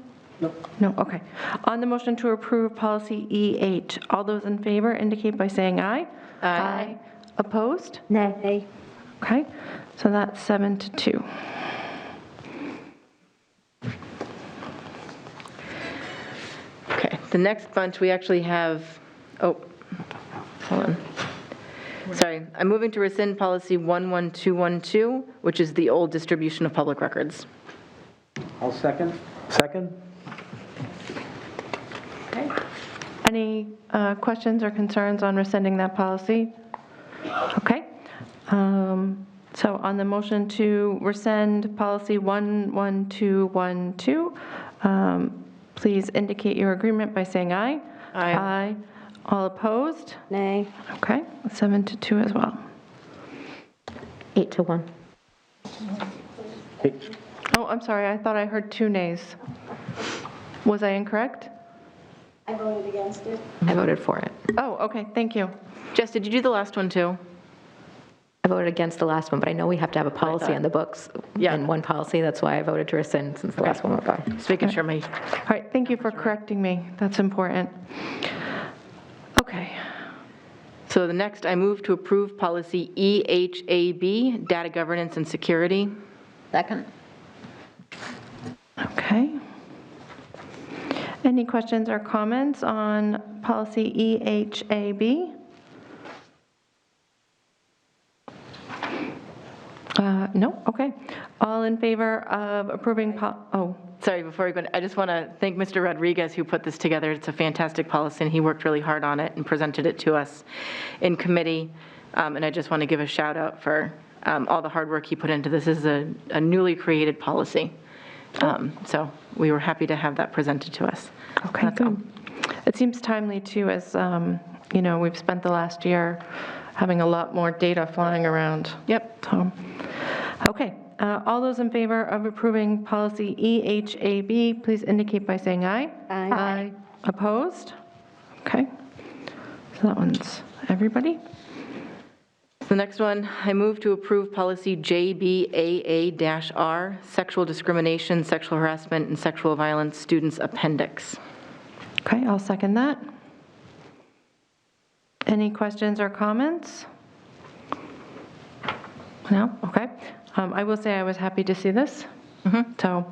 No, okay. On the motion to approve policy EH, all those in favor indicate by saying aye. Aye. Opposed? Nay. Okay, so that's 7-2. Okay, the next bunch we actually have, hold on. Sorry, I'm moving to rescind policy 11212, which is the old distribution of public records. I'll second. Second? Okay. Any questions or concerns on rescinding that policy? Okay. So on the motion to rescind policy 11212, please indicate your agreement by saying aye. Aye. Aye. All opposed? Nay. Okay, 7-2 as well. 8-1. Oh, I'm sorry, I thought I heard 2 nays. Was I incorrect? I voted against it. I voted for it. Oh, okay, thank you. Jess, did you do the last one too? I voted against the last one, but I know we have to have a policy on the books. Yeah. And one policy, that's why I voted to rescind since the last one went by. Just making sure my, All right, thank you for correcting me. That's important. Okay. so the next, I move to approve policy EHAB, data governance and security. Second. Okay. Any questions or comments on policy EHAB? No? Okay. All in favor of approving, Sorry, before we go, I just want to thank Mr. Rodriguez who put this together. It's a fantastic policy, and he worked really hard on it and presented it to us in committee. And I just want to give a shout out for all the hard work he put into this. This is a newly created policy. So we were happy to have that presented to us. Okay, That's all. good. It seems timely too, as you know, we've spent the last year having a lot more data flying around. Yep. So, okay, all those in favor of approving policy EHAB, please indicate by saying aye. Aye. Aye. Opposed? Okay, so that one's everybody. The next one, I move to approve policy JBAA-R, sexual discrimination, sexual harassment, and sexual violence students appendix. Okay, I'll second that. Any questions or comments? No? Okay. I will say I was happy to see this. So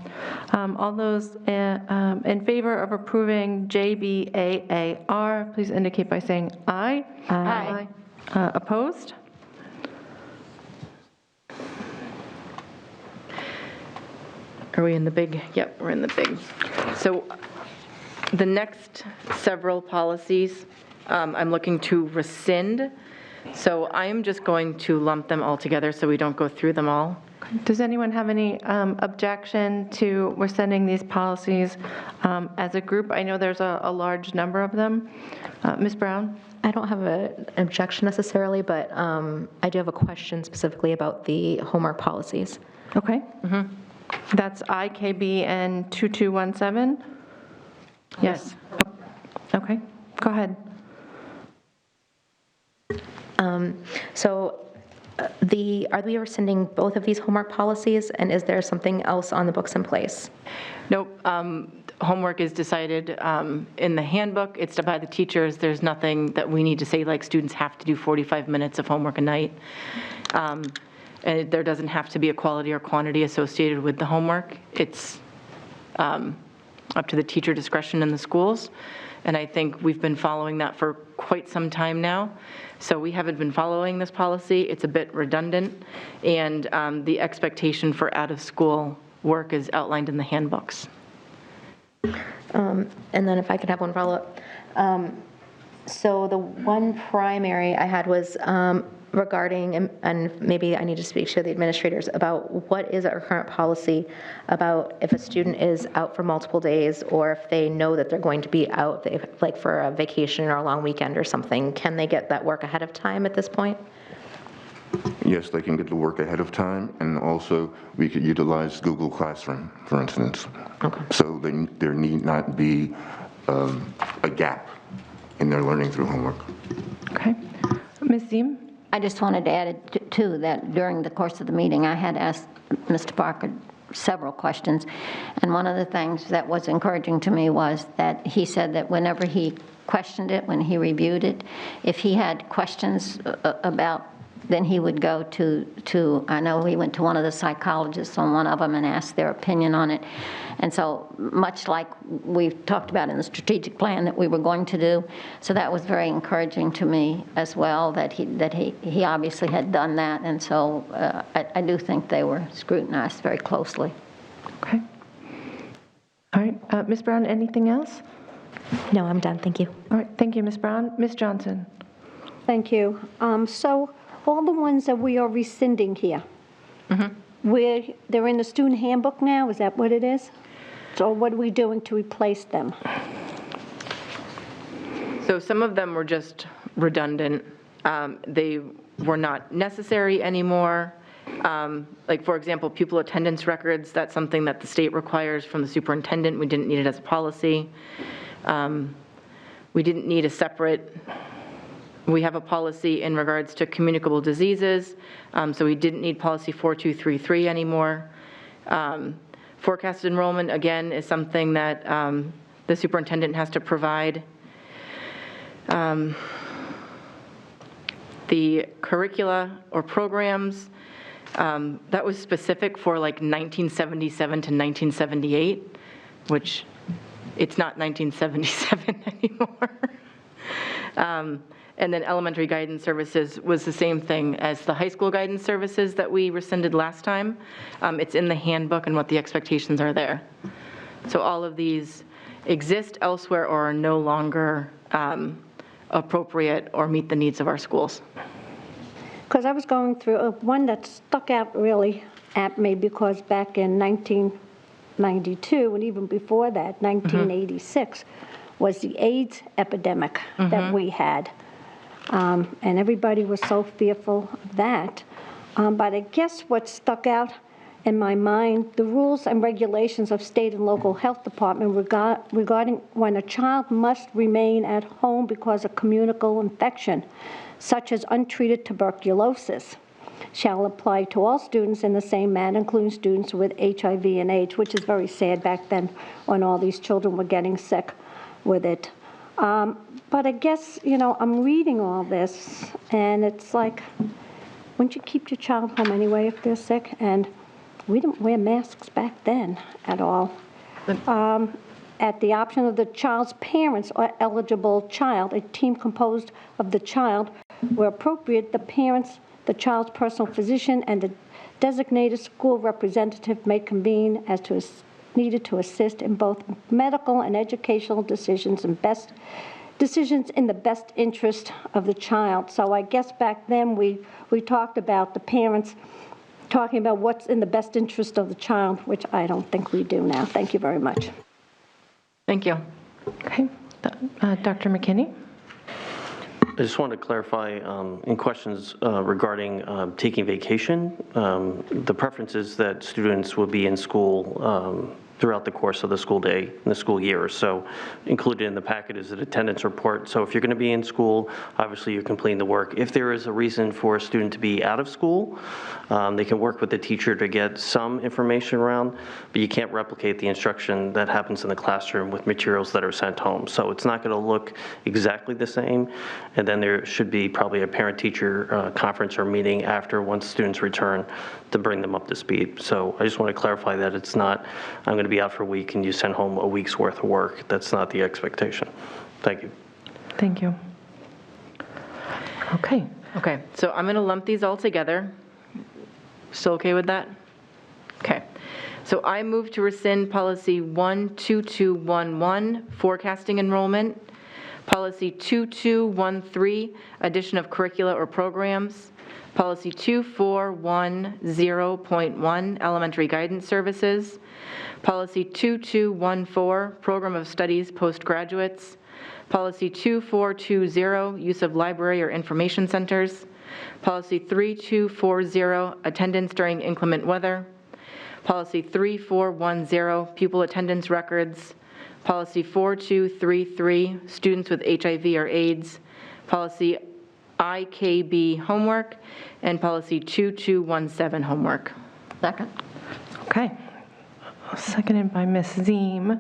all those in favor of approving JBAA-R, please indicate by saying aye. Aye. Opposed? Are we in the big? Yep, we're in the big. So the next several policies, I'm looking to rescind. So I am just going to lump them all together so we don't go through them all. Does anyone have any objection to rescinding these policies as a group? I know there's a large number of them. Ms. Brown? I don't have an objection necessarily, but I do have a question specifically about the homework policies. Okay. That's IKB and 2217? Yes. Okay, go ahead. So are we rescinding both of these homework policies, and is there something else on the books in place? Nope. Homework is decided in the handbook. It's by the teachers. There's nothing that we need to say, like students have to do 45 minutes of homework a night. And there doesn't have to be a quality or quantity associated with the homework. It's up to the teacher discretion in the schools. And I think we've been following that for quite some time now. So we haven't been following this policy. It's a bit redundant. And the expectation for out-of-school work is outlined in the handbooks. And then if I could have one follow-up. So the one primary I had was regarding, and maybe I need to speak to the administrators about what is our current policy about if a student is out for multiple days, or if they know that they're going to be out, like for a vacation or a long weekend or something, can they get that work ahead of time at this point? Yes, they can get the work ahead of time, and also we could utilize Google Classroom, for instance. Okay. So there need not be a gap in their learning through homework. Okay. Ms. Ziem? I just wanted to add it too, that during the course of the meeting, I had asked Mr. Parker several questions. And one of the things that was encouraging to me was that he said that whenever he questioned it, when he reviewed it, if he had questions about, then he would go to I know he went to one of the psychologists on one of them and asked their opinion on it. And so much like we've talked about in the strategic plan that we were going to do, so that was very encouraging to me as well, that he obviously had done that. And so I do think they were scrutinized very closely. Okay. All right. Ms. Brown, anything else? No, I'm done. Thank you. All right. Thank you, Ms. Brown. Ms. Johnson? Thank you. So all the ones that we are rescinding here, they're in the student handbook now? Is that what it is? So what are we doing to replace them? So some of them were just redundant. They were not necessary anymore. Like, for example, pupil attendance records, that's something that the state requires from the superintendent. We didn't need it as a policy. We didn't need a separate, we have a policy in regards to communicable diseases, so we didn't need policy 4233 anymore. Forecasted enrollment, again, is something that the superintendent has to provide. The curricula or programs, that was specific for like 1977 to 1978, which it's not 1977 anymore. And then elementary guidance services was the same thing as the high school guidance services that we rescinded last time. It's in the handbook and what the expectations are there. So all of these exist elsewhere or are no longer appropriate or meet the needs of our schools. Because I was going through one that stuck out really at me, because back in 1992, and even before that, 1986, was the AIDS epidemic that we had. And everybody was so fearful of that. But I guess what stuck out in my mind, the rules and regulations of state and local health department regarding when a child must remain at home because of communicable infection, such as untreated tuberculosis, shall apply to all students in the same manner, including students with HIV and AIDS, which is very sad back then when all these children were getting sick with it. But I guess, I'm reading all this, and it's like, wouldn't you keep your child home anyway if they're sick? And we didn't wear masks back then at all. At the option of the child's parents or eligible child, a team composed of the child, where appropriate, the parents, the child's personal physician, and the designated school representative may convene as to needed to assist in both medical and educational decisions in the best interest of the child. So I guess back then we talked about the parents talking about what's in the best interest of the child, which I don't think we do now. Thank you very much. Thank you. Okay. Dr. McKinney? I just wanted to clarify in questions regarding taking vacation. The preference is that students will be in school throughout the course of the school day and the school year. So included in the packet is an attendance report. So if you're going to be in school, obviously you're completing the work. If there is a reason for a student to be out of school, they can work with the teacher to get some information around, but you can't replicate the instruction that happens in the classroom with materials that are sent home. So it's not going to look exactly the same. And then there should be probably a parent-teacher conference or meeting after once students return to bring them up to speed. So I just want to clarify that it's not, I'm going to be out for a week and you send home a week's worth of work. That's not the expectation. Thank you. Thank you. Okay. Okay, so I'm going to lump these all together. Still okay with that? Okay. So I move to rescind policy 12211, forecasting enrollment, policy 2213, addition of curricula or programs, policy 2410.1, elementary guidance services, policy 2214, program of studies postgraduates, policy 2420, use of library or information centers, policy 3240, attendance during inclement weather, policy 3410, pupil attendance records, policy 4233, students with HIV or AIDS, policy IKB homework, and policy 2217 homework. Second. Okay. Seconded by Ms. Ziem.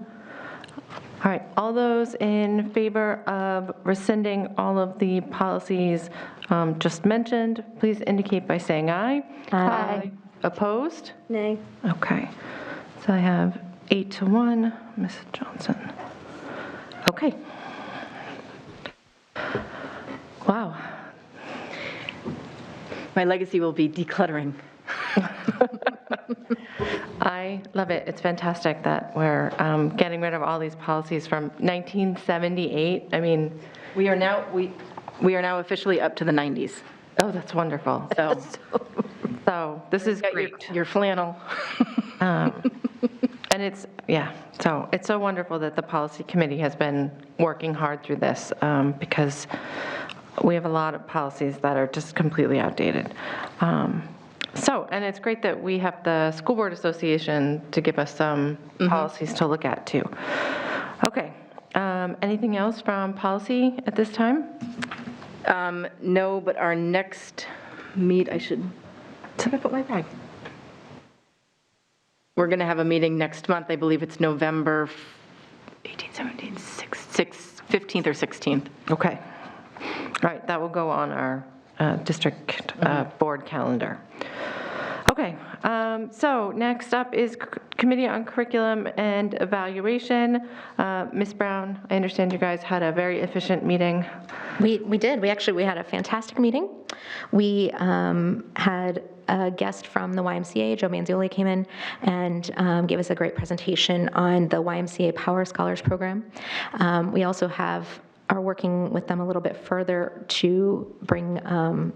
All right, all those in favor of rescinding all of the policies just mentioned, please indicate by saying aye. Aye. Opposed? Nay. Okay. So I have 8-1, Ms. Johnson. Okay. Wow. My legacy will be decluttering. I love it. It's fantastic that we're getting rid of all these policies from 1978. I mean, We are now officially up to the 90s. oh, that's wonderful. So So this is got great. your flannel. And it's, yeah, so it's so wonderful that the policy committee has been working hard through this because we have a lot of policies that are just completely outdated. And it's great that we have the School Board Association to give us some policies to look at too. Okay, anything else from policy at this time? No, but our next did I put my bag? We're going to have a meeting next month. I believe it's November 18th, 17th, 15th or 16th. Okay. All right, that will go on our district board calendar. Okay, so next up is Committee on Curriculum and Evaluation. Ms. Brown, I understand you guys had a very efficient meeting. We did. We had a fantastic meeting. We had a guest from the YMCA, Joe Manzioli, came in and gave us a great presentation on the YMCA Power Scholars Program. We also have are working with them a little bit further to bring a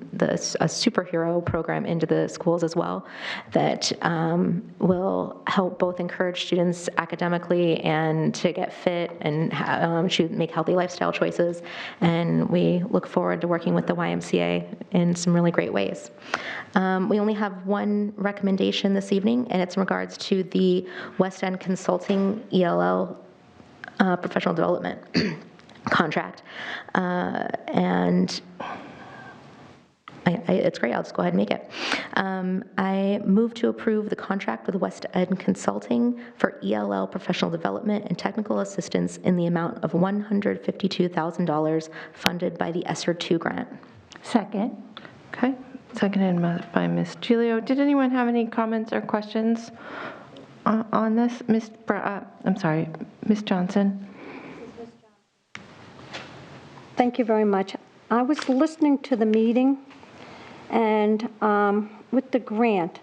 superhero program into the schools as well that will help both encourage students academically and to get fit and to make healthy lifestyle choices. And we look forward to working with the YMCA in some really great ways. We only have one recommendation this evening, and it's in regards to the West End Consulting ELL professional development contract. And it's great, I'll just go ahead and make it. I move to approve the contract with West End Consulting for ELL professional development and technical assistance in the amount of $152,000 funded by the Escher 2 grant. Second. Okay, seconded by Ms. Giglio. Did anyone have any comments or questions on this? Ms. Johnson. Thank you very much. I was listening to the meeting, and with the grant,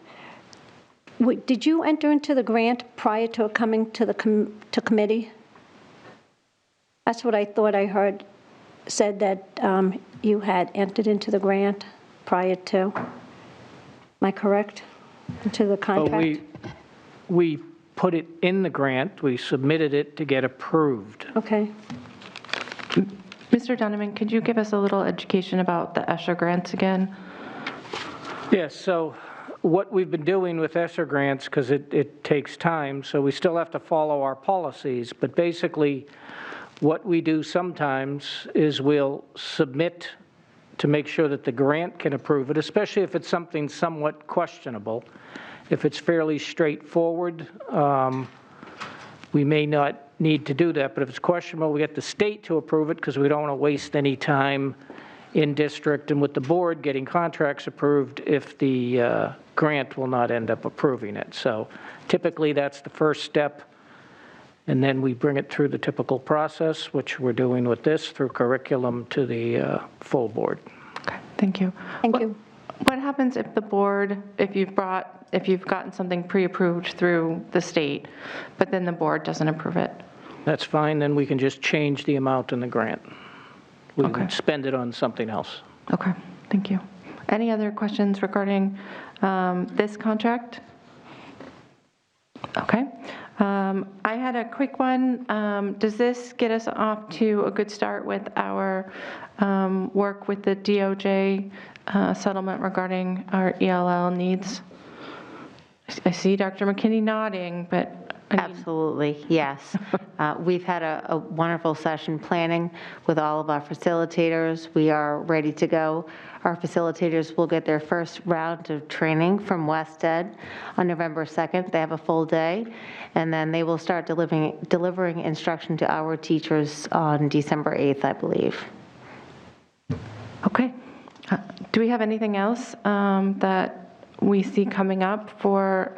did you enter into the grant prior to it coming to the committee? That's what I thought I heard said, that you had entered into the grant prior to. Am I correct? Into the contract? We put it in the grant. We submitted it to get approved. Okay. Mr. Donovan, could you give us a little education about the Escher Grants again? Yes, so what we've been doing with Escher Grants, because it takes time, so we still have to follow our policies, but basically what we do sometimes is we'll submit to make sure that the grant can approve it, especially if it's something somewhat questionable. If it's fairly straightforward, we may not need to do that, but if it's questionable, we get the state to approve it because we don't want to waste any time in district and with the board getting contracts approved if the grant will not end up approving it. So typically that's the first step, and then we bring it through the typical process, which we're doing with this through curriculum to the full board. Okay, thank you. Thank you. What happens if the board, if you've gotten something pre-approved through the state, but then the board doesn't approve it? That's fine, then we can just change the amount in the grant. We can spend it on something else. Okay, thank you. Any other questions regarding this contract? Okay. I had a quick one. Does this get us off to a good start with our work with the DOJ settlement regarding our ELL needs? I see Dr. McKinney nodding, but Absolutely, yes. We've had a wonderful session planning with all of our facilitators. We are ready to go. Our facilitators will get their first round of training from West Ed on November 2nd. They have a full day, and then they will start delivering instruction to our teachers on December 8th, I believe. Okay. Do we have anything else that we see coming up for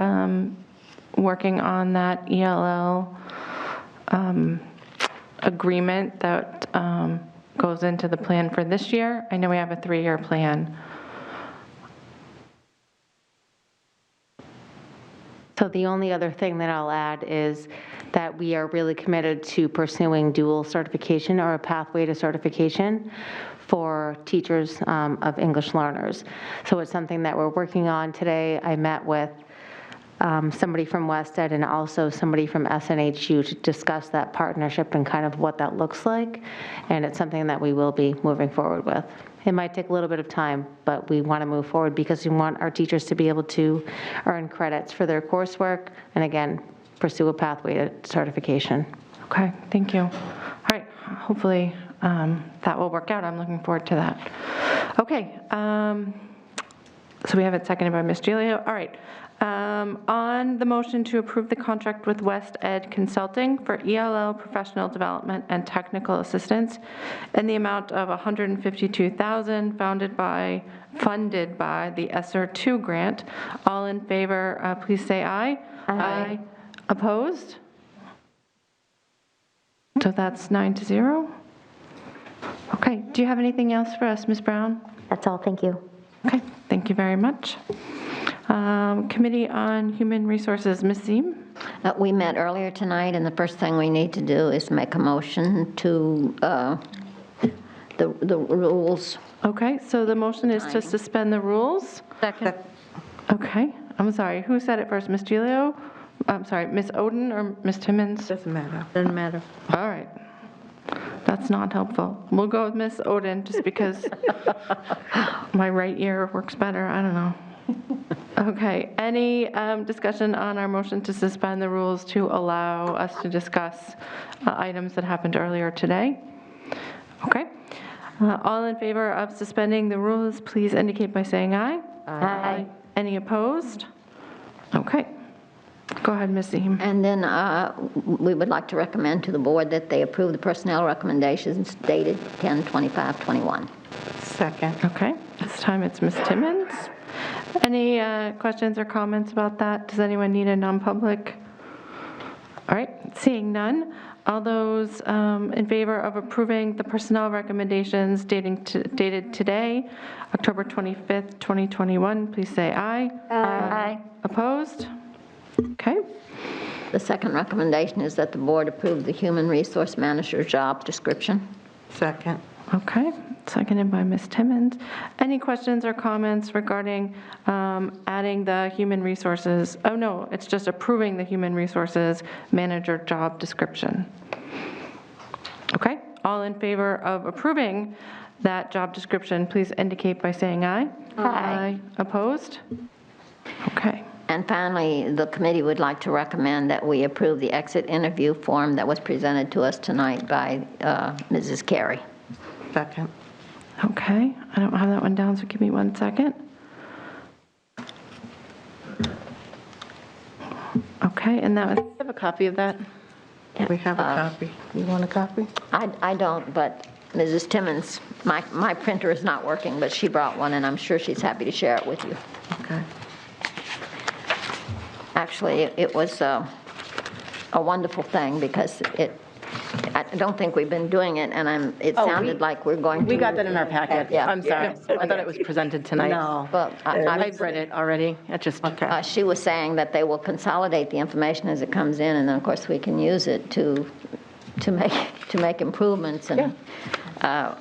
working on that ELL agreement that goes into the plan for this year? I know we have a 3-year plan. So the only other thing that I'll add is that we are really committed to pursuing dual certification or a pathway to certification for teachers of English learners. So it's something that we're working on today. I met with somebody from West Ed and also somebody from SNHU to discuss that partnership and kind of what that looks like. And it's something that we will be moving forward with. It might take a little bit of time, but we want to move forward because we want our teachers to be able to earn credits for their coursework and, again, pursue a pathway to certification. Okay, thank you. All right, hopefully that will work out. I'm looking forward to that. Okay, so we have it seconded by Ms. Giglio. All right. On the motion to approve the contract with West Ed Consulting for ELL professional development and technical assistance in the amount of $152,000 funded by the Escher 2 grant. All in favor, please say aye. Aye. Opposed? So that's 9-0. Okay, do you have anything else for us, Ms. Brown? That's all, thank you. Okay, thank you very much. Committee on Human Resources, Ms. Ziem? We met earlier tonight, and the first thing we need to do is make a motion to the rules. Okay, so the motion is to suspend the rules. Second. Okay, I'm sorry, who said it first, Ms. Gilio? I'm sorry, Ms. Oden or Ms. Timmons? Doesn't matter. Doesn't matter. All right. That's not helpful. We'll go with Ms. Oden just because my right ear works better. I don't know. Okay. Any discussion on our motion to suspend the rules to allow us to discuss items that happened earlier today? Okay. All in favor of suspending the rules, please indicate by saying aye. Aye. Any opposed? Okay. Go ahead, Ms. Ehm. And then we would like to recommend to the board that they approve the personnel recommendations dated 10/25/21. Second. Okay, this time it's Ms. Timmons. Any questions or comments about that? Does anyone need a non-public? All right, seeing none. All those in favor of approving the personnel recommendations dated today, October 25th, 2021, please say aye. Aye. Opposed? Okay. The second recommendation is that the board approve the human resource manager job description. Second. Okay, seconded by Ms. Timmons. Any questions or comments regarding adding the human resources? Oh, no, it's just approving the human resources manager job description. Okay, all in favor of approving that job description, please indicate by saying aye. Aye. Opposed? Okay. And finally, the committee would like to recommend that we approve the exit interview form that was presented to us tonight by Mrs. Carey. Second. Okay, I don't have that one down, so give me 1 second. Okay, and that was, I have a copy of that. We have a copy. You want a copy? I don't, but Mrs. Timmons, my printer is not working, but she brought one, and I'm sure she's happy to share it with you. Okay. Actually, it was a wonderful thing because I don't think we've been doing it, and it sounded like we're going to. We got that in our packet. Yeah. I'm sorry. I thought it was presented tonight. No. But I've read it already. It just, she was saying that they will consolidate the information as it comes in, and then, of course, we can use it to make improvements. And I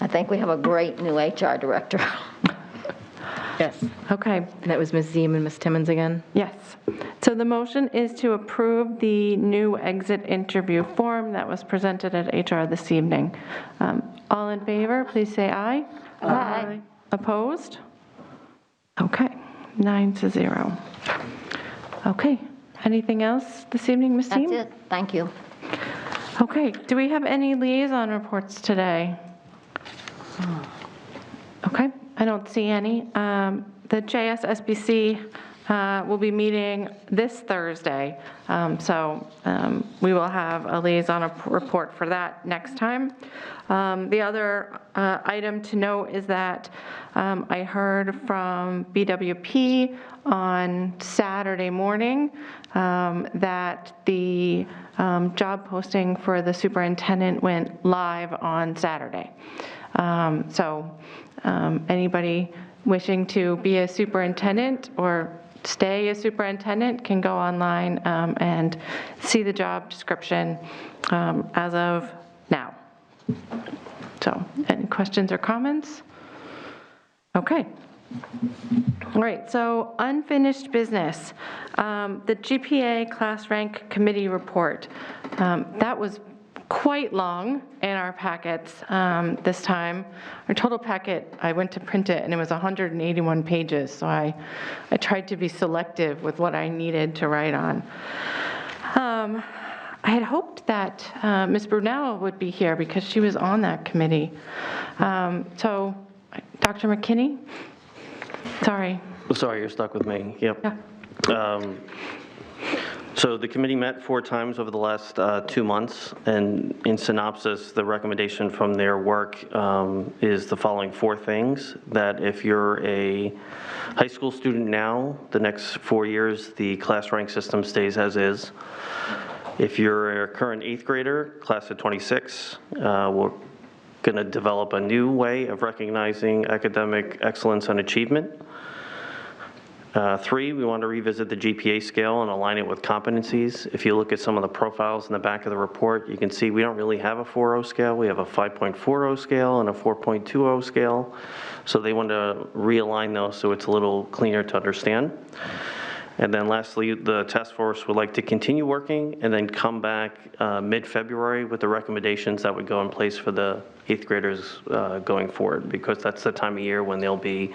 think we have a great new HR director. yes. okay. And that was Ms. Ziem and Ms. Timmons again? Yes. So the motion is to approve the new exit interview form that was presented at HR this evening. All in favor, please say aye. Aye. Opposed? Okay, 9-0. Okay, anything else this evening, Ms. That's Dean? it. Thank you. Okay, do we have any liaison reports today? Okay, I don't see any. The JSSBC will be meeting this Thursday, so we will have a liaison report for that next time. The other item to note is that I heard from BWP on Saturday morning that the job posting for the superintendent went live on Saturday. So anybody wishing to be a superintendent or stay a superintendent can go online and see the job description as of now. So, any questions or comments? Okay. All right, so unfinished business. The GPA class rank committee report. That was quite long in our packets this time. Our total packet, I went to print it, and it was 181 pages, so I tried to be selective with what I needed to write on. I had hoped that Ms. Brunel would be here because she was on that committee. So, Dr. McKinney? Sorry. Sorry, you're stuck with me. Yep. Yeah. So the committee met 4 times over the last 2 months, and in synopsis, the recommendation from their work is the following 4 things: that if you're a high school student now, the next 4 years, the class rank system stays as is. If you're a current 8th grader, class of 26, we're going to develop a new way of recognizing academic excellence and achievement. 3, we want to revisit the GPA scale and align it with competencies. If you look at some of the profiles in the back of the report, you can see we don't really have a 4.0 scale. We have a 5.40 scale and a 4.20 scale. So they want to realign those so it's a little cleaner to understand. And then lastly, the task force would like to continue working and then come back mid-February with the recommendations that would go in place for the 8th graders going forward, because that's the time of year when they'll be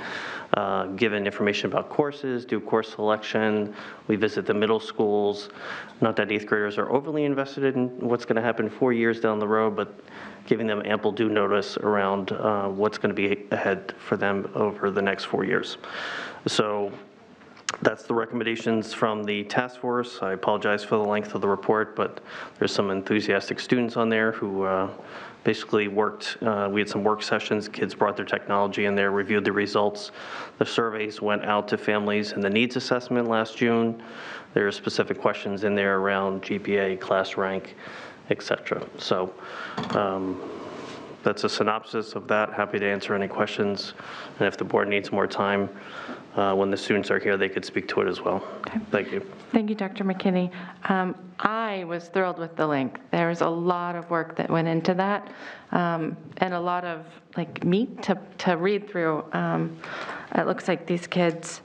given information about courses, do course selection. We visit the middle schools. Not that 8th graders are overly invested in what's going to happen 4 years down the road, but giving them ample due notice around what's going to be ahead for them over the next 4 years. So that's the recommendations from the task force. I apologize for the length of the report, but there's some enthusiastic students on there who basically worked. We had some work sessions. Kids brought their technology in there, reviewed the results. The surveys went out to families in the needs assessment last June. There are specific questions in there around GPA, class rank, etc. So that's a synopsis of that. Happy to answer any questions. And if the board needs more time, when the students are here, they could speak to it as well. Okay. Thank you. Thank you, Dr. McKinney. I was thrilled with the link. There was a lot of work that went into that, and a lot of meat to read through. It looks like these kids,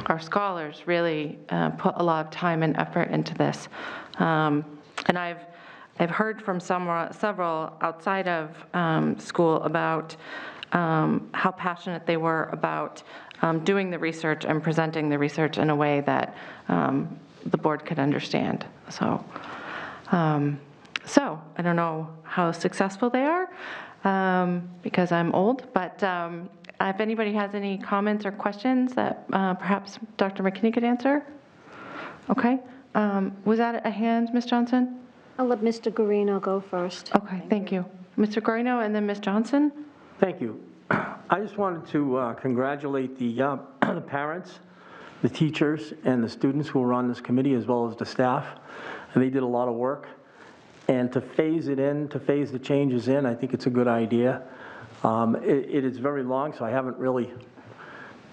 our scholars really put a lot of time and effort into this. And I've heard from several outside of school about how passionate they were about doing the research and presenting the research in a way that the board could understand. So I don't know how successful they are because I'm old, but if anybody has any comments or questions that perhaps Dr. McKinney could answer. Okay. Was that a hand, Ms. Johnson? I'll let Mr. Guarino go first. Okay, thank you. Mr. Guarino and then Ms. Johnson? Thank you. I just wanted to congratulate the parents, the teachers, and the students who were on this committee, as well as the staff. And they did a lot of work. And to phase it in, to phase the changes in, I think it's a good idea. It is very long, so I haven't really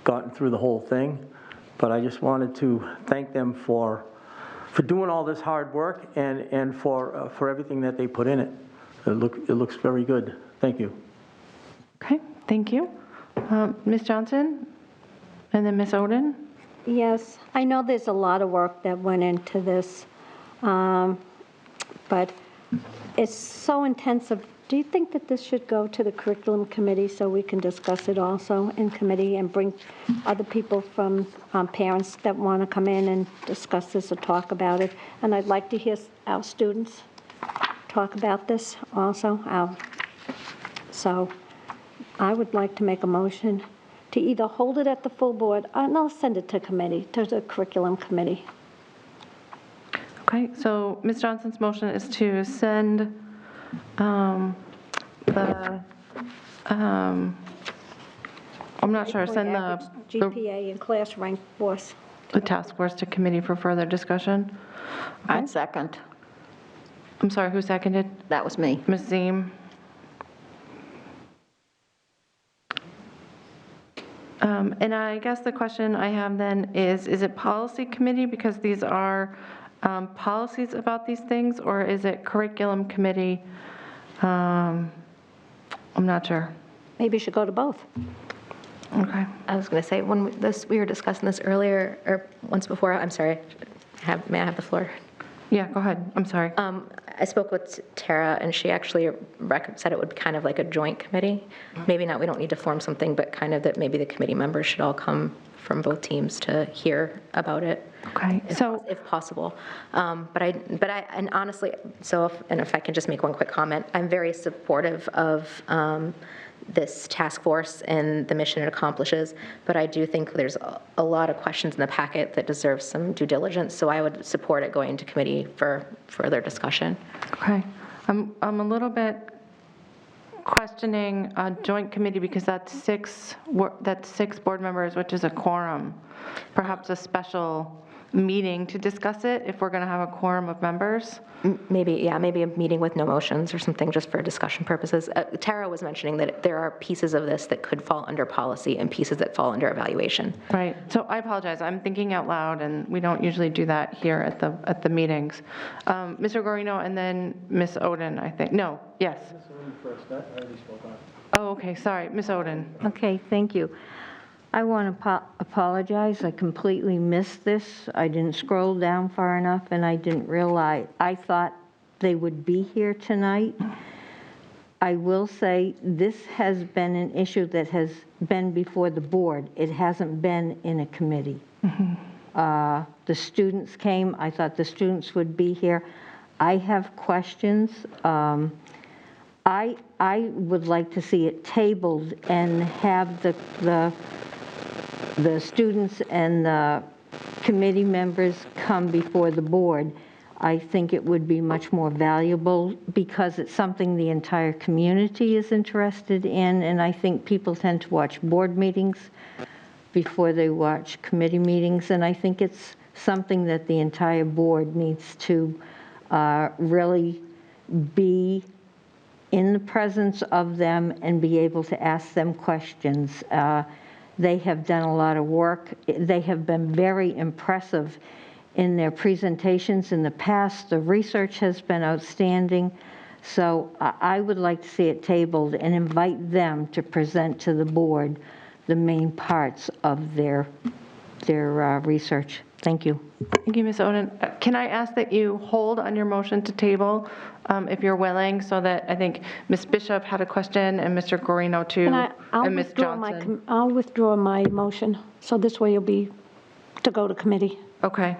gotten through the whole thing. But I just wanted to thank them for doing all this hard work and for everything that they put in it. It looks very good. Thank you. Okay, thank you. Ms. Johnson and then Ms. Oden? Yes, I know there's a lot of work that went into this, but it's so intensive. Do you think that this should go to the curriculum committee so we can discuss it also in committee and bring other people from parents that want to come in and discuss this or talk about it? And I'd like to hear our students talk about this also. So I would like to make a motion to either hold it at the full board, no, send it to committee, to the curriculum committee. Okay, so Ms. Johnson's motion is to send I'm not sure, send the GPA and class rank force. The task force to committee for further discussion. Okay. I'd second. I'm sorry, who seconded? That was me. Ms. Ziem. And I guess the question I have then is it policy committee because these are policies about these things, or is it curriculum committee? I'm not sure. Maybe you should go to both. Okay. I was going to say, when we were discussing this earlier, or once before, I'm sorry, may I have the floor? Yeah, go ahead. I'm sorry. I spoke with Tara, and she actually said it would be kind of like a joint committee. Maybe not, we don't need to form something, but kind of that maybe the committee members should all come from both teams to hear about it. Okay, if possible. And honestly, if I can just make one quick comment, I'm very supportive of this task force and the mission it accomplishes, but I do think there's a lot of questions in the packet that deserve some due diligence, so I would support it going to committee for further discussion. Okay. I'm a little bit questioning a joint committee because that's six board members, which is a quorum. Perhaps a special meeting to discuss it if we're going to have a quorum of members. Maybe a meeting with no motions or something just for discussion purposes. Tara was mentioning that there are pieces of this that could fall under policy and pieces that fall under evaluation. Right. So I apologize. I'm thinking out loud, and we don't usually do that here at the meetings. Mr. Guarino and then Ms. Oden, I think. No, yes. Oh, okay. Sorry. Ms. Oden. Okay, thank you. I want to apologize. I completely missed this. I didn't scroll down far enough, and I didn't realize. I thought they would be here tonight. I will say this has been an issue that has been before the board. It hasn't been in a committee. The students came. I thought the students would be here. I have questions. I would like to see it tabled and have the students and the committee members come before the board. I think it would be much more valuable because it's something the entire community is interested in, and I think people tend to watch board meetings before they watch committee meetings, and I think it's something that the entire board needs to really be in the presence of them and be able to ask them questions. They have done a lot of work. They have been very impressive in their presentations in the past. The research has been outstanding. So I would like to see it tabled and invite them to present to the board the main parts of their research. Thank you. Thank you, Ms. Oden. Can I ask that you hold on your motion to table if you're willing, so that I think Ms. Bishop had a question and Mr. Guarino too, and Ms. Johnson. I'll withdraw my motion, so this way you'll be to go to committee. Okay.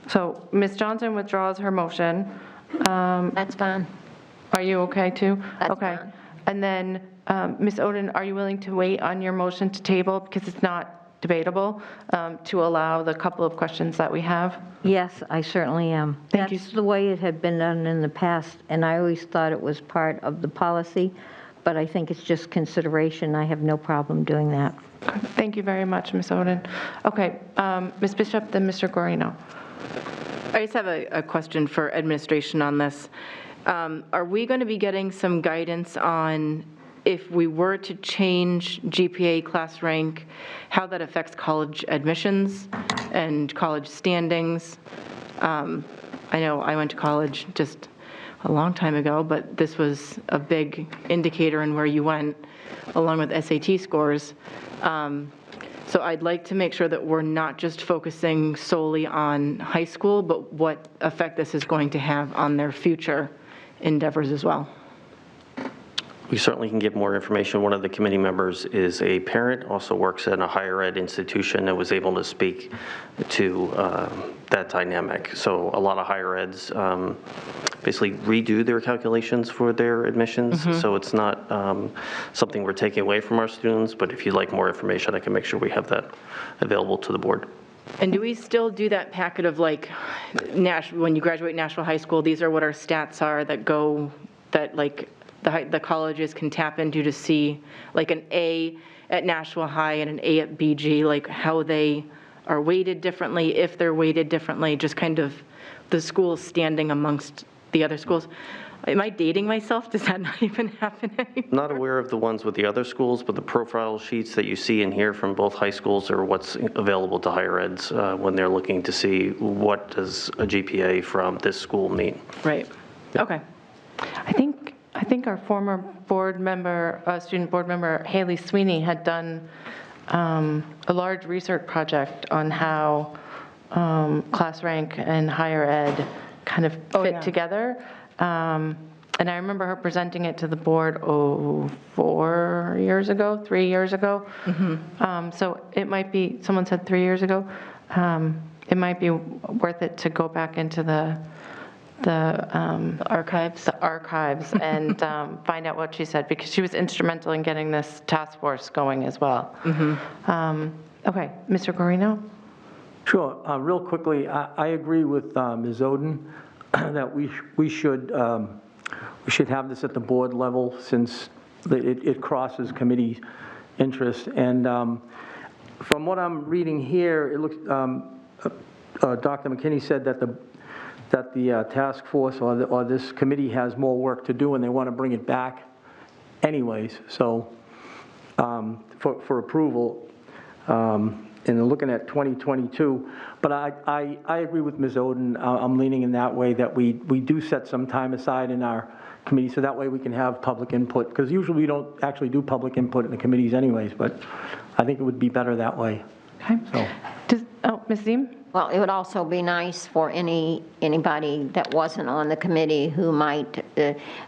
So Ms. Johnson withdraws her motion. That's fine. Are you okay too? That's okay. fine. And then Ms. Oden, are you willing to wait on your motion to table because it's not debatable, to allow the couple of questions that we have? Yes, I certainly am. Thank you. That's the way it had been done in the past, and I always thought it was part of the policy, but I think it's just consideration. I have no problem doing that. Thank you very much, Ms. Oden. Okay, Ms. Bishop, then Mr. Guarino. I just have a question for administration on this. Are we going to be getting some guidance on if we were to change GPA class rank, how that affects college admissions and college standings? I know I went to college just a long time ago, but this was a big indicator in where you went, along with SAT scores. So I'd like to make sure that we're not just focusing solely on high school, but what effect this is going to have on their future endeavors as well. We certainly can get more information. One of the committee members is a parent, also works at a higher ed institution, and was able to speak to that dynamic. So a lot of higher eds basically redo their calculations for their admissions. So it's not something we're taking away from our students, but if you'd like more information, I can make sure we have that available to the board. And do we still do that packet of like, when you graduate Nashua High School, these are what our stats are that like the colleges can tap into to see like an A at Nashua High and an A at BG, like how they are weighted differently, if they're weighted differently, just kind of the schools standing amongst the other schools? Am I dating myself? Does that not even happen anymore? Not aware of the ones with the other schools, but the profile sheets that you see in here from both high schools are what's available to higher eds when they're looking to see what does a GPA from this school mean. Right. Okay. I think our former board member, student board member, Haley Sweeney, had done a large research project on how class rank and higher ed kind of fit together. And I remember her presenting it to the board, 3 years ago. So it might be, someone said 3 years ago, it might be worth it to go back into the archives and find out what she said, because she was instrumental in getting this task force going as well. Okay, Mr. Guarino? Sure. Real quickly, I agree with Ms. Oden that we should have this at the board level, since it crosses committee interest. And from what I'm reading here, it looks Dr. McKinney said that the task force or this committee has more work to do, and they want to bring it back anyways, so for approval, and looking at 2022. But I agree with Ms. Oden. I'm leaning in that way, that we do set some time aside in our committee, so that way we can have public input, because usually we don't actually do public input in the committees anyways, but I think it would be better that way. Okay. So. Ms. Ziem? Well, it would also be nice for anybody that wasn't on the committee who might,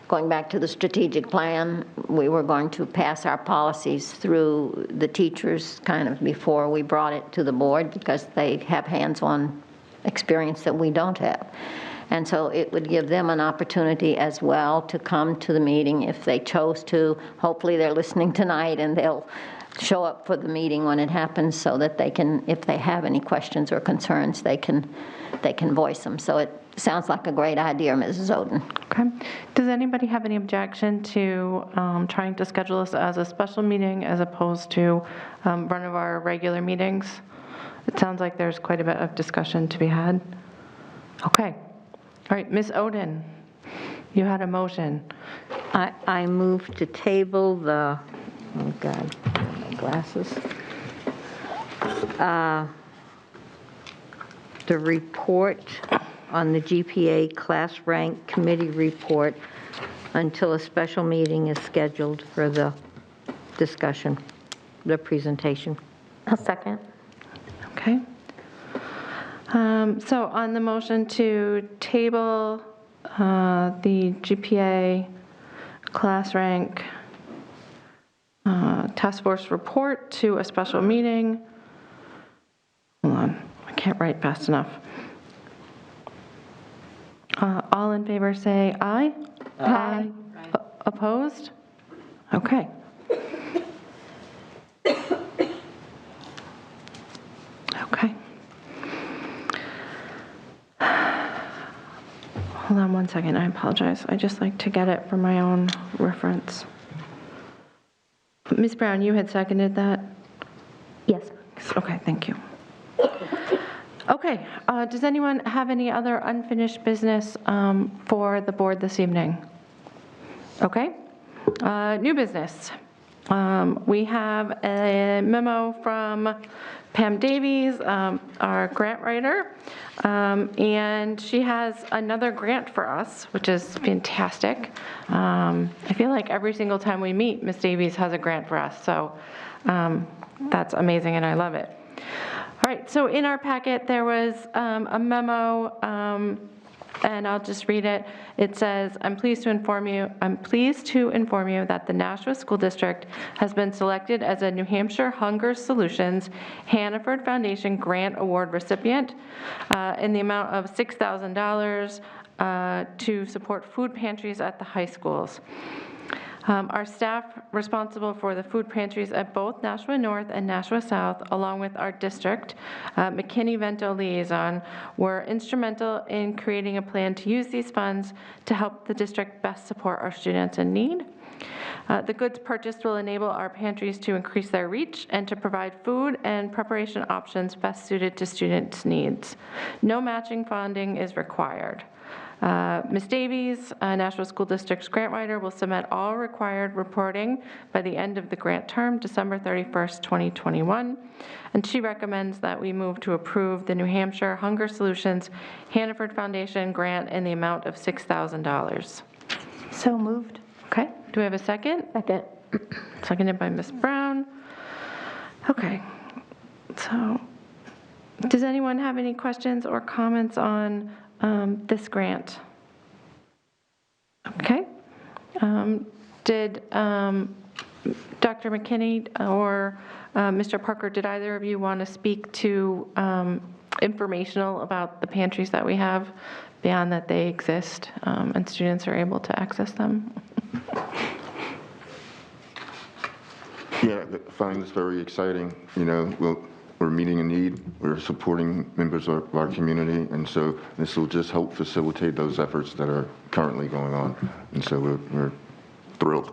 going back to the strategic plan, we were going to pass our policies through the teachers kind of before we brought it to the board, because they have hands-on experience that we don't have. And so it would give them an opportunity as well to come to the meeting if they chose to. Hopefully they're listening tonight and they'll show up for the meeting when it happens, so that they can, if they have any questions or concerns, they can voice them. So it sounds like a great idea, Mrs. Oden. Okay. Does anybody have any objection to trying to schedule this as a special meeting as opposed to one of our regular meetings? It sounds like there's quite a bit of discussion to be had. Okay. All right, Ms. Oden, you had a motion. I move to table the, oh God, my glasses. The report on the GPA class rank committee report until a special meeting is scheduled for the discussion, the presentation. I'll second. Okay. So on the motion to table the GPA class rank task force report to a special meeting. Hold on, I can't write fast enough. All in favor say aye. Aye. Opposed? Okay. Okay. Hold on one second, I apologize. I just like to get it for my own reference. Ms. Brown, you had seconded that? Yes. Okay, thank you. Okay, does anyone have any other unfinished business for the board this evening? Okay, new business. We have a memo from Pam Davies, our grant writer, and she has another grant for us, which is fantastic. I feel like every single time we meet, Ms. Davies has a grant for us, so that's amazing and I love it. All right, so in our packet there was a memo, and I'll just read it. It says, I'm pleased to inform you that the Nashua School District has been selected as a New Hampshire Hunger Solutions Hannaford Foundation Grant Award recipient in the amount of $6,000 to support food pantries at the high schools. Our staff responsible for the food pantries at both Nashua North and Nashua South, along with our district, McKinney-Vento liaison, were instrumental in creating a plan to use these funds to help the district best support our students in need. The goods purchased will enable our pantries to increase their reach and to provide food and preparation options best suited to students' needs. No matching funding is required. Ms. Davies, Nashua School District's grant writer, will submit all required reporting by the end of the grant term, December 31st, 2021, and she recommends that we move to approve the New Hampshire Hunger Solutions Hannaford Foundation grant in the amount of $6,000. So moved. Okay, do we have a second? Second. Seconded by Ms. Brown. Okay, so does anyone have any questions or comments on this grant? Okay. Did Dr. McKinney or Mr. Parker, did either of you want to speak to informational about the pantries that we have beyond that they exist and students are able to access them? Yeah, I find this very exciting. You know, we're meeting a need, we're supporting members of our community, and so this will just help facilitate those efforts that are currently going on, and so we're thrilled.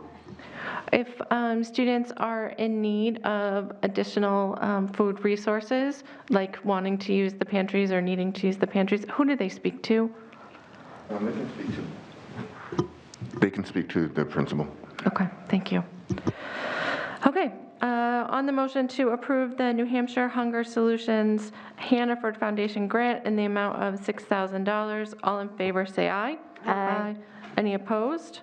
If students are in need of additional food resources, like wanting to use the pantries or needing to use the pantries, who do they speak to? They can speak to the principal. Okay, thank you. Okay, on the motion to approve the New Hampshire Hunger Solutions Hannaford Foundation grant in the amount of $6,000, all in favor say aye. Aye. Any opposed?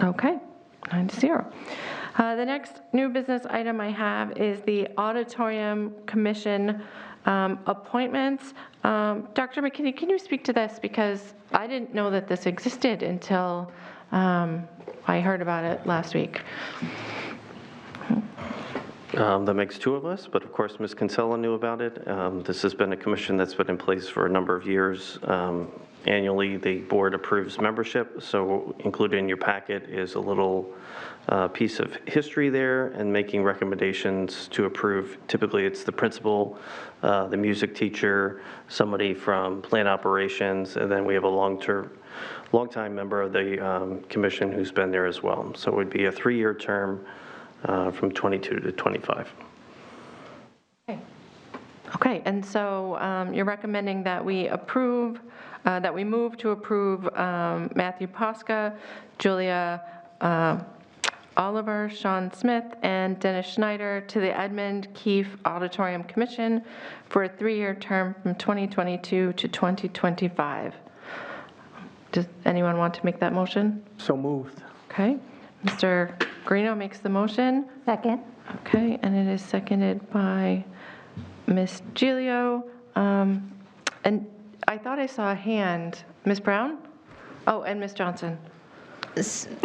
Okay, 9-0. The next new business item I have is the Auditorium Commission appointments. Dr. McKinney, can you speak to this? Because I didn't know that this existed until I heard about it last week. That makes two of us, but of course, Ms. Kinsella knew about it. This has been a commission that's been in place for a number of years. Annually, the board approves membership, so included in your packet is a little piece of history there and making recommendations to approve. Typically, it's the principal, the music teacher, somebody from plant operations, and then we have a long-time member of the commission who's been there as well. So it would be a 3-year term from 22 to 25. Okay, and so you're recommending that we approve, that we move to approve Matthew Posca, Julia Oliver, Sean Smith, and Dennis Schneider to the Edmund Keefe Auditorium Commission for a 3-year term from 2022 to 2025. Does anyone want to make that motion? So moved. Okay, Mr. Guarino makes the motion. Second. Okay, and it is seconded by Ms. Gilio. And I thought I saw a hand. Ms. Brown? Oh, and Ms. Johnson.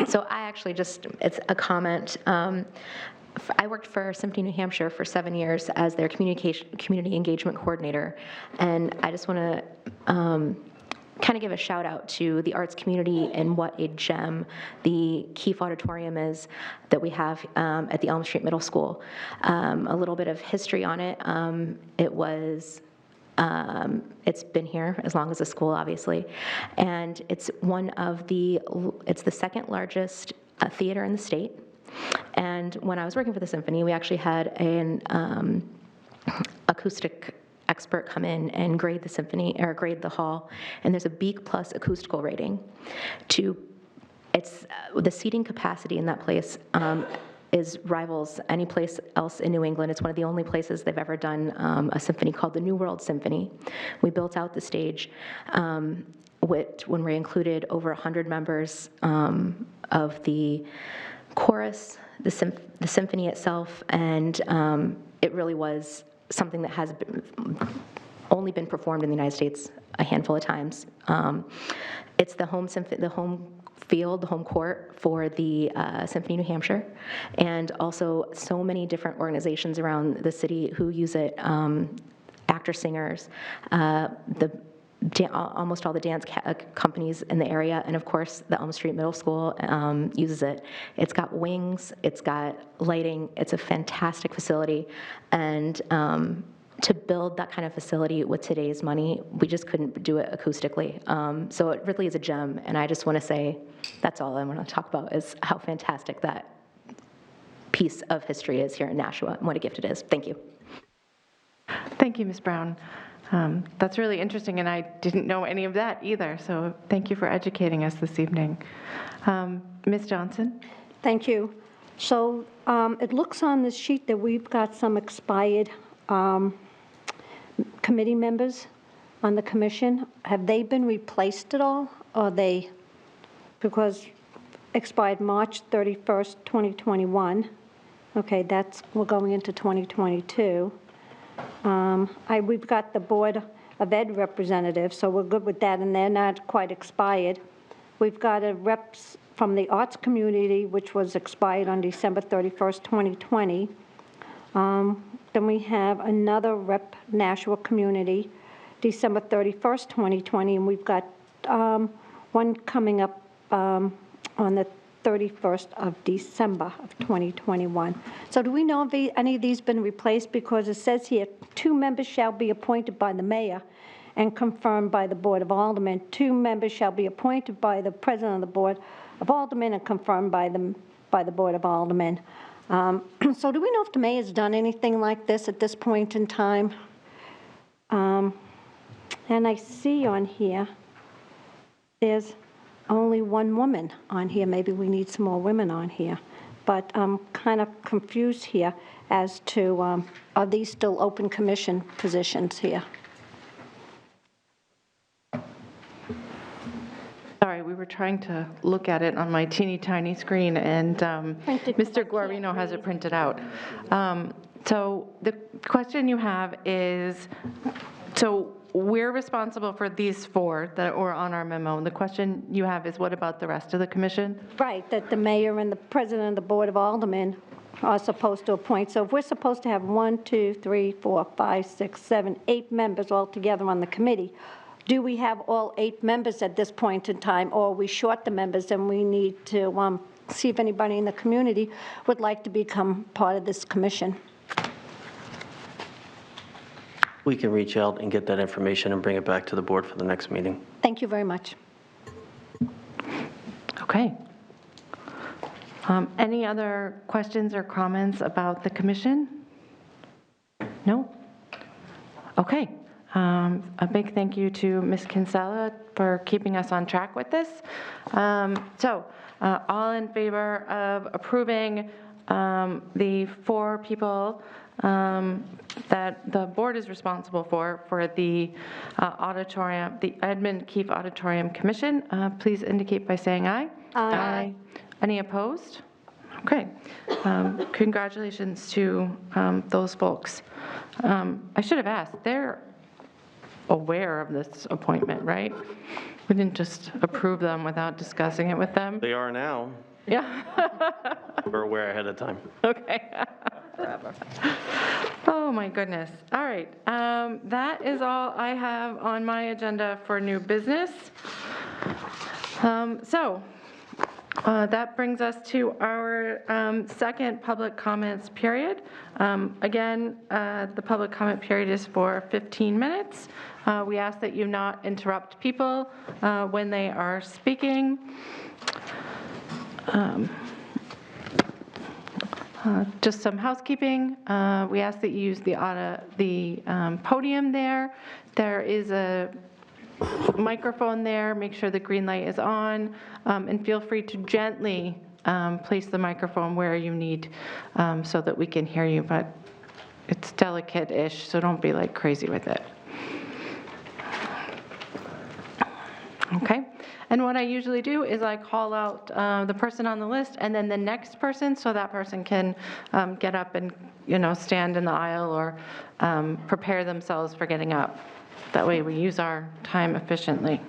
So I actually it's a comment. I worked for Symphony New Hampshire for 7 years as their community engagement coordinator, and I just want to kind of give a shout out to the arts community and what a gem the Keefe Auditorium is that we have at the Elm Street Middle School. A little bit of history on it. It's been here as long as the school, obviously, and it's the second largest theater in the state. And when I was working for the symphony, we actually had an acoustic expert come in and grade the symphony or grade the hall, and there's a Beak Plus acoustical rating. It's the seating capacity in that place rivals any place else in New England. It's one of the only places they've ever done a symphony called the New World Symphony. We built out the stage when we included over 100 members of the chorus, the symphony itself, and it really was something that has only been performed in the United States a handful of times. It's the home field, the home court for the Symphony New Hampshire, and also so many different organizations around the city who use it, actor singers, almost all the dance companies in the area, and of course the Elm Street Middle School uses it. It's got wings, it's got lighting, it's a fantastic facility, and to build that kind of facility with today's money, we just couldn't do it acoustically. So it really is a gem, and I just want to say that's all I want to talk about is how fantastic that piece of history is here in Nashua and what a gift it is. Thank you. Thank you, Ms. Brown. That's really interesting, and I didn't know any of that either, so thank you for educating us this evening. Ms. Johnson? Thank you. So it looks on this sheet that we've got some expired committee members on the commission. Have they been replaced at all? Or because expired March 31st, 2021. Okay, we're going into 2022. We've got the Board of Ed representative, so we're good with that, and they're not quite expired. We've got a reps from the arts community, which was expired on December 31st, 2020. Then we have another rep, Nashua Community, December 31st, 2020, and we've got one coming up on the 31st of December of 2021. So do we know if any of these been replaced? Because it says here, 2 members shall be appointed by the mayor, and confirmed by the Board of Aldermen. 2 members shall be appointed by the President of the Board of Aldermen and confirmed by the Board of Aldermen. So do we know if the mayor's done anything like this at this point in time? And I see on here, there's only 1 woman on here. Maybe we need some more women on here. But I'm kind of confused here as to, are these still open commission positions here? Sorry, we were trying to look at it on my teeny tiny screen, and Mr. Guarino has it printed out. So the question you have is, so we're responsible for these 4 that were on our memo. And the question you have is, what about the rest of the commission? Right, that the mayor and the president of the Board of Aldermen are supposed to appoint. So if we're supposed to have 1, 2, 3, 4, 5, 6, 7, 8 members altogether on the committee, do we have all 8 members at this point in time, or are we short the members and we need to see if anybody in the community would like to become part of this commission? We can reach out and get that information and bring it back to the board for the next meeting. Thank you very much. Okay. Any other questions or comments about the commission? No? Okay. A big thank you to Ms. Kinsella for keeping us on track with this. All in favor of approving the 4 people that the board is responsible for the auditorium, the Edmund Keefe Auditorium Commission, please indicate by saying aye. Aye. Any opposed? Okay. Congratulations to those folks. I should have asked, they're aware of this appointment, right? We didn't just approve them without discussing it with them? They are now. Yeah. We're aware ahead of time. Okay. Forever. Oh, my goodness. All right. That is all I have on my agenda for new business. That brings us to our second public comments period. Again, the public comment period is for 15 minutes. We ask that you not interrupt people when they are speaking. Just some housekeeping. We ask that you use the podium there. There is a microphone there. Make sure the green light is on, and feel free to gently place the microphone where you need so that we can hear you, but it's delicate-ish, so don't be like crazy with it. Okay. And what I usually do is I call out the person on the list and then the next person, so that person can get up and, stand in the aisle or prepare themselves for getting up. That way we use our time efficiently.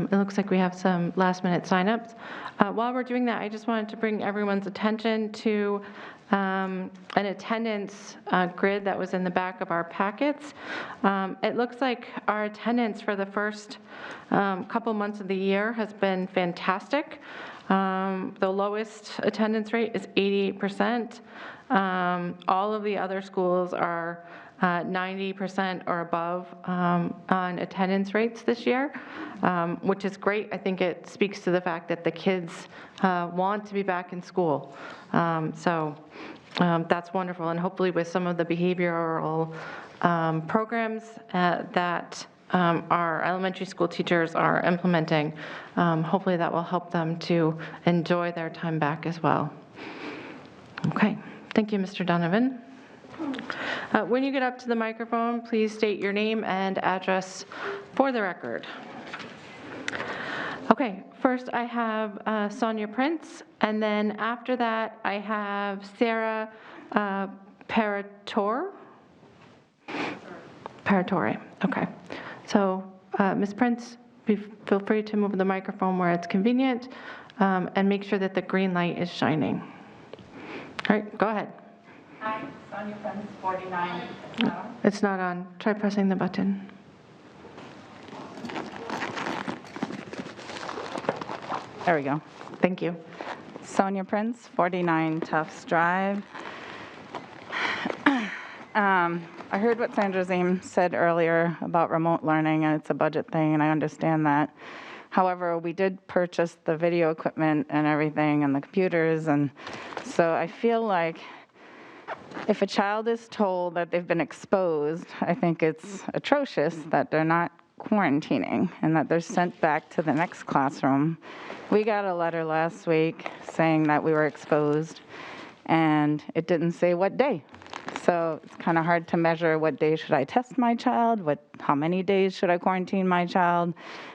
It looks like we have some last-minute signups. While we're doing that, I just wanted to bring everyone's attention to an attendance grid that was in the back of our packets. It looks like our attendance for the first couple months of the year has been fantastic. The lowest attendance rate is 88%. All of the other schools are 90% or above on attendance rates this year, which is great. I think it speaks to the fact that the kids want to be back in school. So that's wonderful. And hopefully with some of the behavioral programs that our elementary school teachers are implementing, hopefully that will help them to enjoy their time back as well. Okay. Thank you, Mr. Donovan. When you get up to the microphone, please state your name and address for the record. Okay, first I have Sonia Prince, and then after that I have Sarah Paratore. Okay. So Ms. Prince, feel free to move the microphone where it's convenient and make sure that the green light is shining. All right, go ahead. Hi, Sonia Prince, 49. It's not on. Try pressing the button. There we go. Thank you. Sonia Prince, 49 Tufts Drive. I heard what Sandra Zame said earlier about remote learning, and it's a budget thing, and I understand that. However, we did purchase the video equipment and everything and the computers, and so I feel like if a child is told that they've been exposed, I think it's atrocious that they're not quarantining and that they're sent back to the next classroom. We got a letter last week saying that we were exposed, and it didn't say what day. So it's kind of hard to measure what day should I test my child, how many days should I quarantine my child.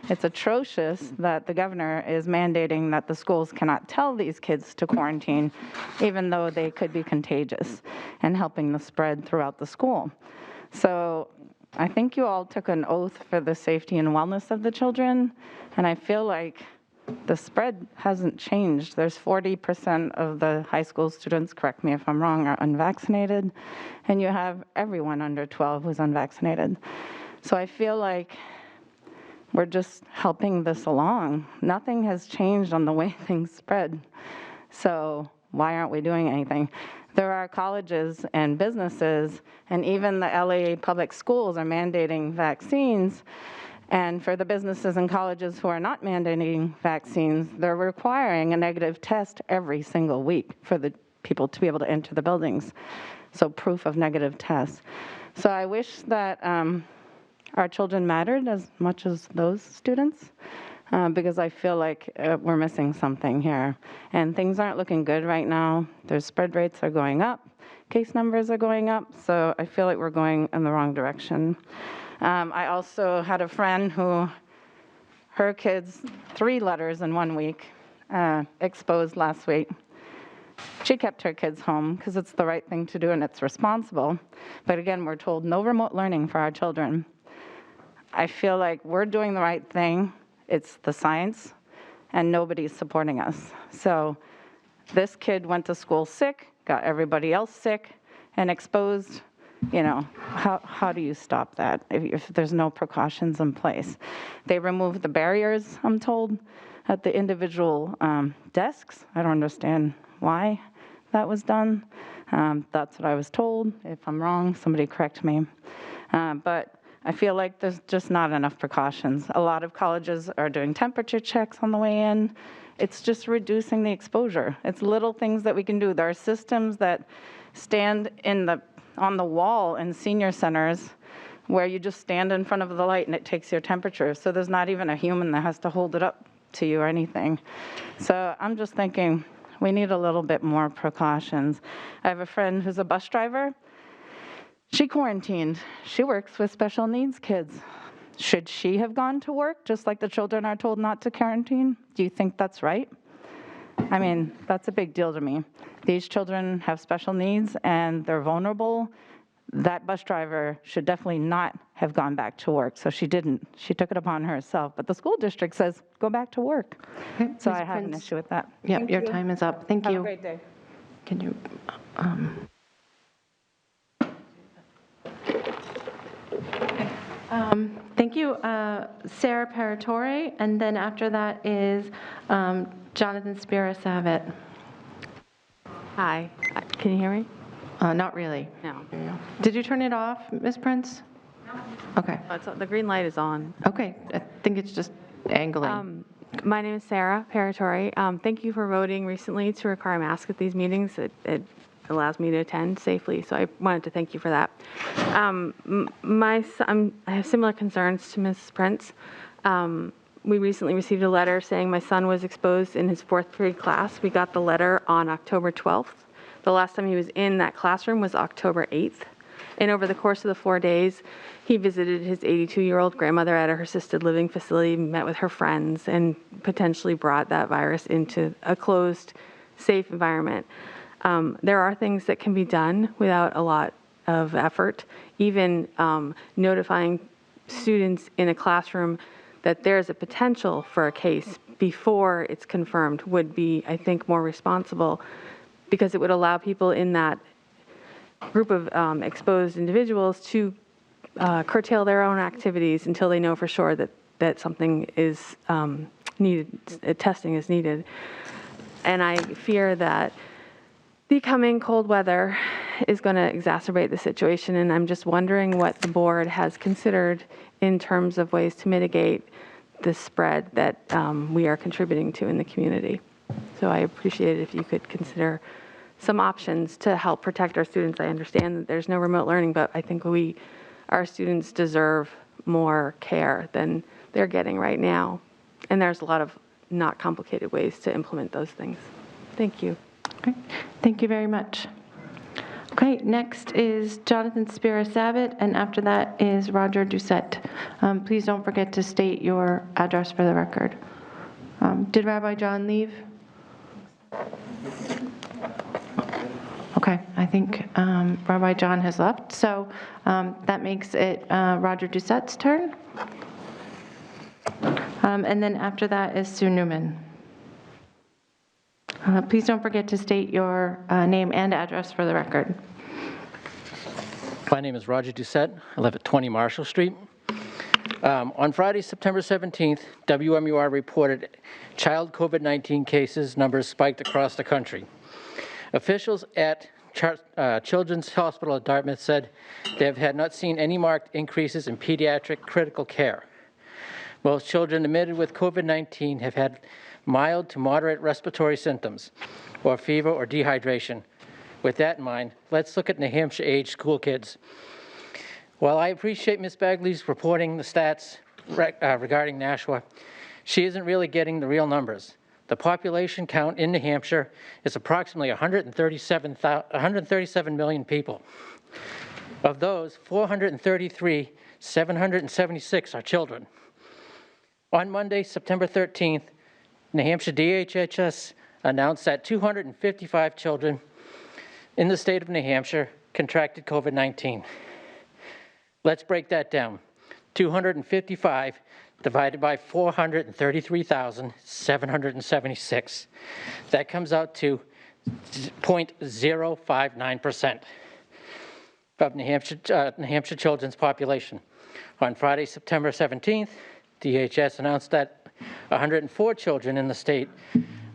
It's atrocious that the governor is mandating that the schools cannot tell these kids to quarantine, even though they could be contagious and helping the spread throughout the school. So I think you all took an oath for the safety and wellness of the children, and I feel like the spread hasn't changed. There's 40% of the high school students, correct me if I'm wrong, are unvaccinated, and you have everyone under 12 who's unvaccinated. So I feel like we're just helping this along. Nothing has changed on the way things spread. So why aren't we doing anything? There are colleges and businesses, and even the LA public schools are mandating vaccines. And for the businesses and colleges who are not mandating vaccines, they're requiring a negative test every single week for the people to be able to enter the buildings. So proof of negative tests. So I wish that our children mattered as much as those students, because I feel like we're missing something here. And things aren't looking good right now. Their spread rates are going up. Case numbers are going up. So I feel like we're going in the wrong direction. I also had a friend who, her kids, 3 letters in 1 week, exposed last week. She kept her kids home because it's the right thing to do and it's responsible. But again, we're told no remote learning for our children. I feel like we're doing the right thing. It's the science, and nobody's supporting us. So this kid went to school sick, got everybody else sick, and exposed. You know, how do you stop that if there's no precautions in place? They removed the barriers, I'm told, at the individual desks. I don't understand why that was done. That's what I was told. If I'm wrong, somebody correct me. But I feel like there's just not enough precautions. A lot of colleges are doing temperature checks on the way in. It's just reducing the exposure. It's little things that we can do. There are systems that stand on the wall in senior centers where you just stand in front of the light and it takes your temperature. So there's not even a human that has to hold it up to you or anything. So I'm just thinking we need a little bit more precautions. I have a friend who's a bus driver. She quarantined. She works with special needs kids. Should she have gone to work just like the children are told not to quarantine? Do you think that's right? I mean, that's a big deal to me. These children have special needs and they're vulnerable. That bus driver should definitely not have gone back to work. So she didn't. She took it upon herself. But the school district says, go back to work. Okay, So Ms. I have an Prince. issue with that. Yep, your time is up. Thank you. Have a great day. Can you? Thank you, Sarah Paratore, and then after that is Jonathan Spira-Savitt. Hi, can you hear me? Not really. No. Did you turn it off, Ms. Prince? No. Okay. The green light is on. Okay, I think it's just angling. My name is Sarah Paratore. Thank you for voting recently to require masks at these meetings. It allows me to attend safely, so I wanted to thank you for that. I have similar concerns to Ms. Prince. We recently received a letter saying my son was exposed in his 4th period class. We got the letter on October 12th. The last time he was in that classroom was October 8th. And over the course of the 4 days, he visited his 82-year-old grandmother at her assisted living facility, met with her friends, and potentially brought that virus into a closed, safe environment. There are things that can be done without a lot of effort. Even notifying students in a classroom that there's a potential for a case before it's confirmed would be, I think, more responsible, because it would allow people in that group of exposed individuals to curtail their own activities until they know for sure that something is testing is needed. And I fear that the coming cold weather is going to exacerbate the situation, and I'm just wondering what the board has considered in terms of ways to mitigate the spread that we are contributing to in the community. So I appreciate it if you could consider some options to help protect our students. I understand that there's no remote learning, but I think our students deserve more care than they're getting right now. And there's a lot of not complicated ways to implement those things. Thank you. Okay. Thank you very much. Okay, next is Jonathan Spira-Sabat, and after that is Roger Doucette. Please don't forget to state your address for the record. Did Rabbi John leave? Okay, I think Rabbi John has left, so that makes it Roger Doucette's turn. And then after that is Sue Newman. Please don't forget to state your name and address for the record. My name is Roger Doucette. I live at 20 Marshall Street. On Friday, September 17th, WMUR reported child COVID-19 cases numbers spiked across the country. Officials at Children's Hospital at Dartmouth said they have not seen any marked increases in pediatric critical care. Most children admitted with COVID-19 have had mild to moderate respiratory symptoms, or fever or dehydration. With that in mind, let's look at New Hampshire-aged school kids. While I appreciate Ms. Bagley's reporting the stats regarding Nashua, she isn't really getting the real numbers. The population count in New Hampshire is approximately 137 million people. Of those, 776 are children. On Monday, September 13th, New Hampshire DHHS announced that 255 children in the state of New Hampshire contracted COVID-19. Let's break that down. 255 divided by 433,776. That comes out to 0.059% of New Hampshire children's population. On Friday, September 17th, DHS announced that 104 children in the state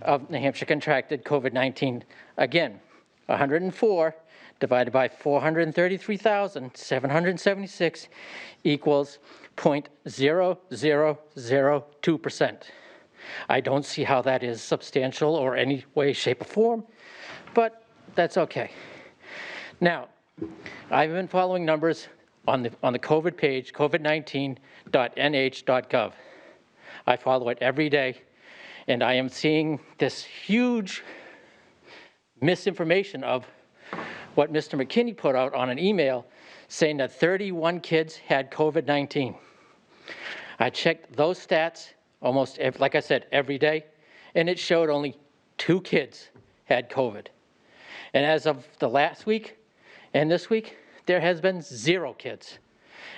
of New Hampshire contracted COVID-19. Again, 104 divided by 433,776 equals 0.0002%. I don't see how that is substantial or any way, shape, or form, but that's okay. Now, I've been following numbers on the COVID page, covid19.nh.gov. I follow it every day, and I am seeing this huge misinformation of what Mr. McKinney put out on an email saying that 31 kids had COVID-19. I checked those stats almost, like I said, every day, and it showed only 2 kids had COVID. And as of the last week and this week, there has been 0 kids.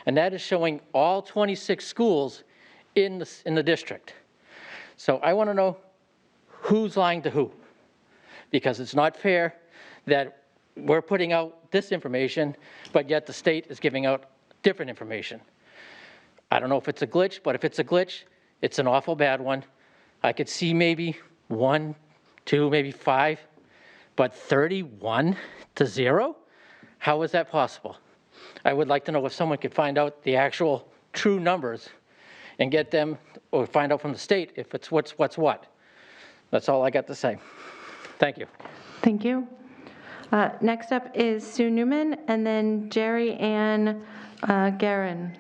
And that is showing all 26 schools in the district. So I want to know who's lying to who, because it's not fair that we're putting out this information, but yet the state is giving out different information. I don't know if it's a glitch, but if it's a glitch, it's an awful bad one. I could see maybe 1, 2, maybe 5, but 31 to 0? How is that possible? I would like to know if someone could find out the actual true numbers and get them, or find out from the state if it's what's what. That's all I got to say. Thank you. Thank you. Next up is Sue Newman, and then Jerry Ann Guerin.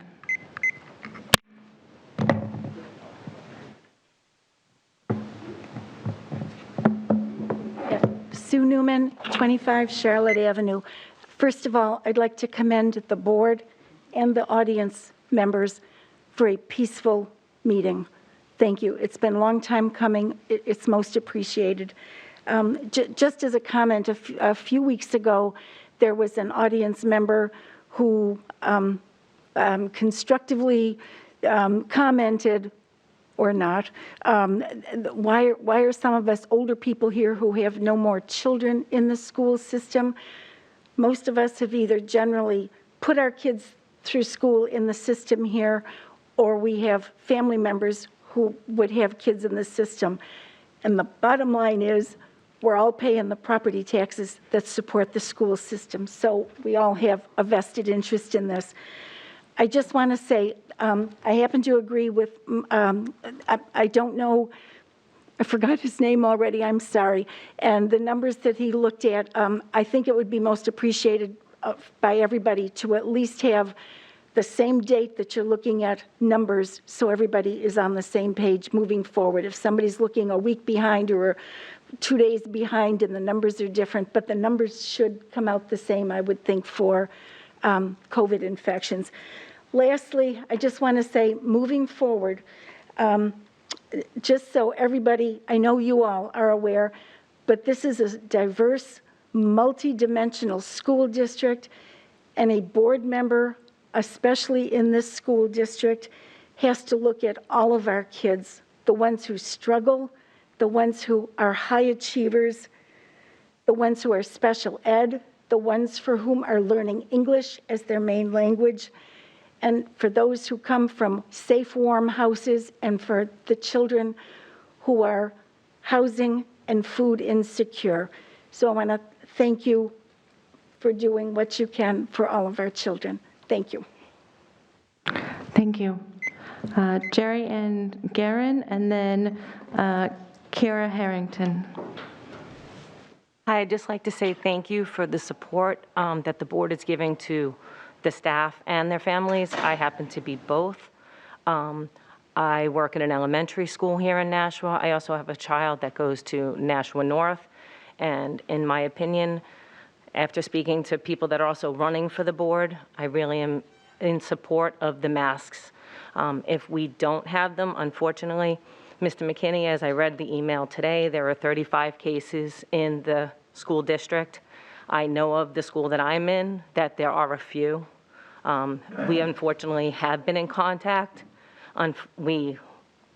Sue Newman, 25 Charlotte Avenue. First of all, I'd like to commend the board and the audience members for a peaceful meeting. Thank you. It's been a long time coming. It's most appreciated. Just as a comment, a few weeks ago, there was an audience member who constructively commented, or not, why are some of us older people here who have no more children in the school system? Most of us have either generally put our kids through school in the system here, or we have family members who would have kids in the system. And the bottom line is, we're all paying the property taxes that support the school system. So we all have a vested interest in this. I just want to say, I happen to agree with, I don't know, I forgot his name already, I'm sorry. And the numbers that he looked at, I think it would be most appreciated by everybody to at least have the same date that you're looking at numbers, so everybody is on the same page moving forward. If somebody's looking a week behind or 2 days behind and the numbers are different, but the numbers should come out the same, I would think, for COVID infections. Lastly, I just want to say, moving forward, just so everybody, I know you all are aware, but this is a diverse, multi-dimensional school district, and a board member, especially in this school district, has to look at all of our kids, the ones who struggle, the ones who are high achievers, the ones who are special ed, the ones for whom are learning English as their main language, and for those who come from safe, warm houses, and for the children who are housing and food insecure. So I want to thank you for doing what you can for all of our children. Thank you. Thank you. Jerry and Garen, and then Kira Harrington. Hi, I'd just like to say thank you for the support that the board is giving to the staff and their families. I happen to be both. I work in an elementary school here in Nashua. I also have a child that goes to Nashua North. And in my opinion, after speaking to people that are also running for the board, I really am in support of the masks. If we don't have them, unfortunately, Mr. McKinney, as I read the email today, there are 35 cases in the school district. I know of the school that I'm in that there are a few. We unfortunately have been in contact. We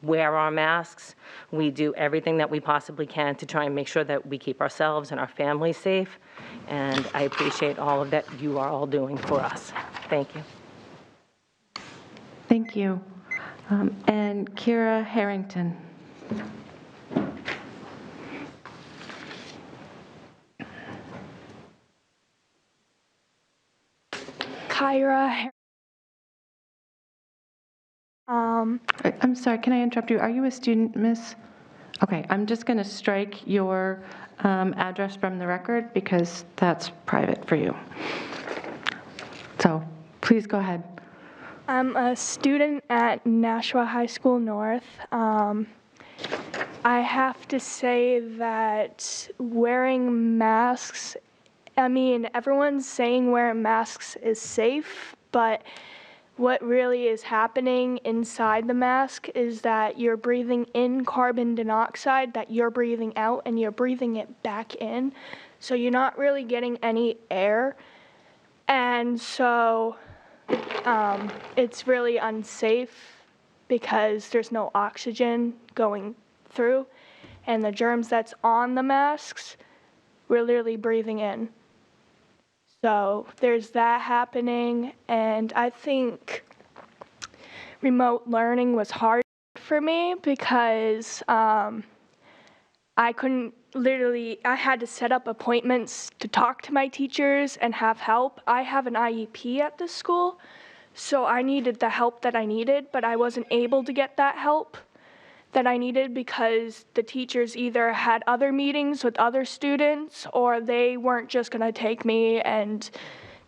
wear our masks. We do everything that we possibly can to try and make sure that we keep ourselves and our families safe. And I appreciate all of that you are all doing for us. Thank you. Thank you. And Kira Harrington. Kyra. I'm sorry, can I interrupt you? Are you a student, miss? Okay, I'm just going to strike your address from the record because that's private for you. So please go ahead. I'm a student at Nashua High School North. I have to say that wearing masks, I mean, everyone's saying wearing masks is safe, but what really is happening inside the mask is that you're breathing in carbon dioxide that you're breathing out, and you're breathing it back in. So you're not really getting any air. And so it's really unsafe because there's no oxygen going through. And the germs that's on the masks, we're literally breathing in. So there's that happening, and I think remote learning was hard for me because I couldn't I had to set up appointments to talk to my teachers and have help. I have an IEP at this school, so I needed the help that I needed, but I wasn't able to get that help that I needed because the teachers either had other meetings with other students or they weren't just going to take me and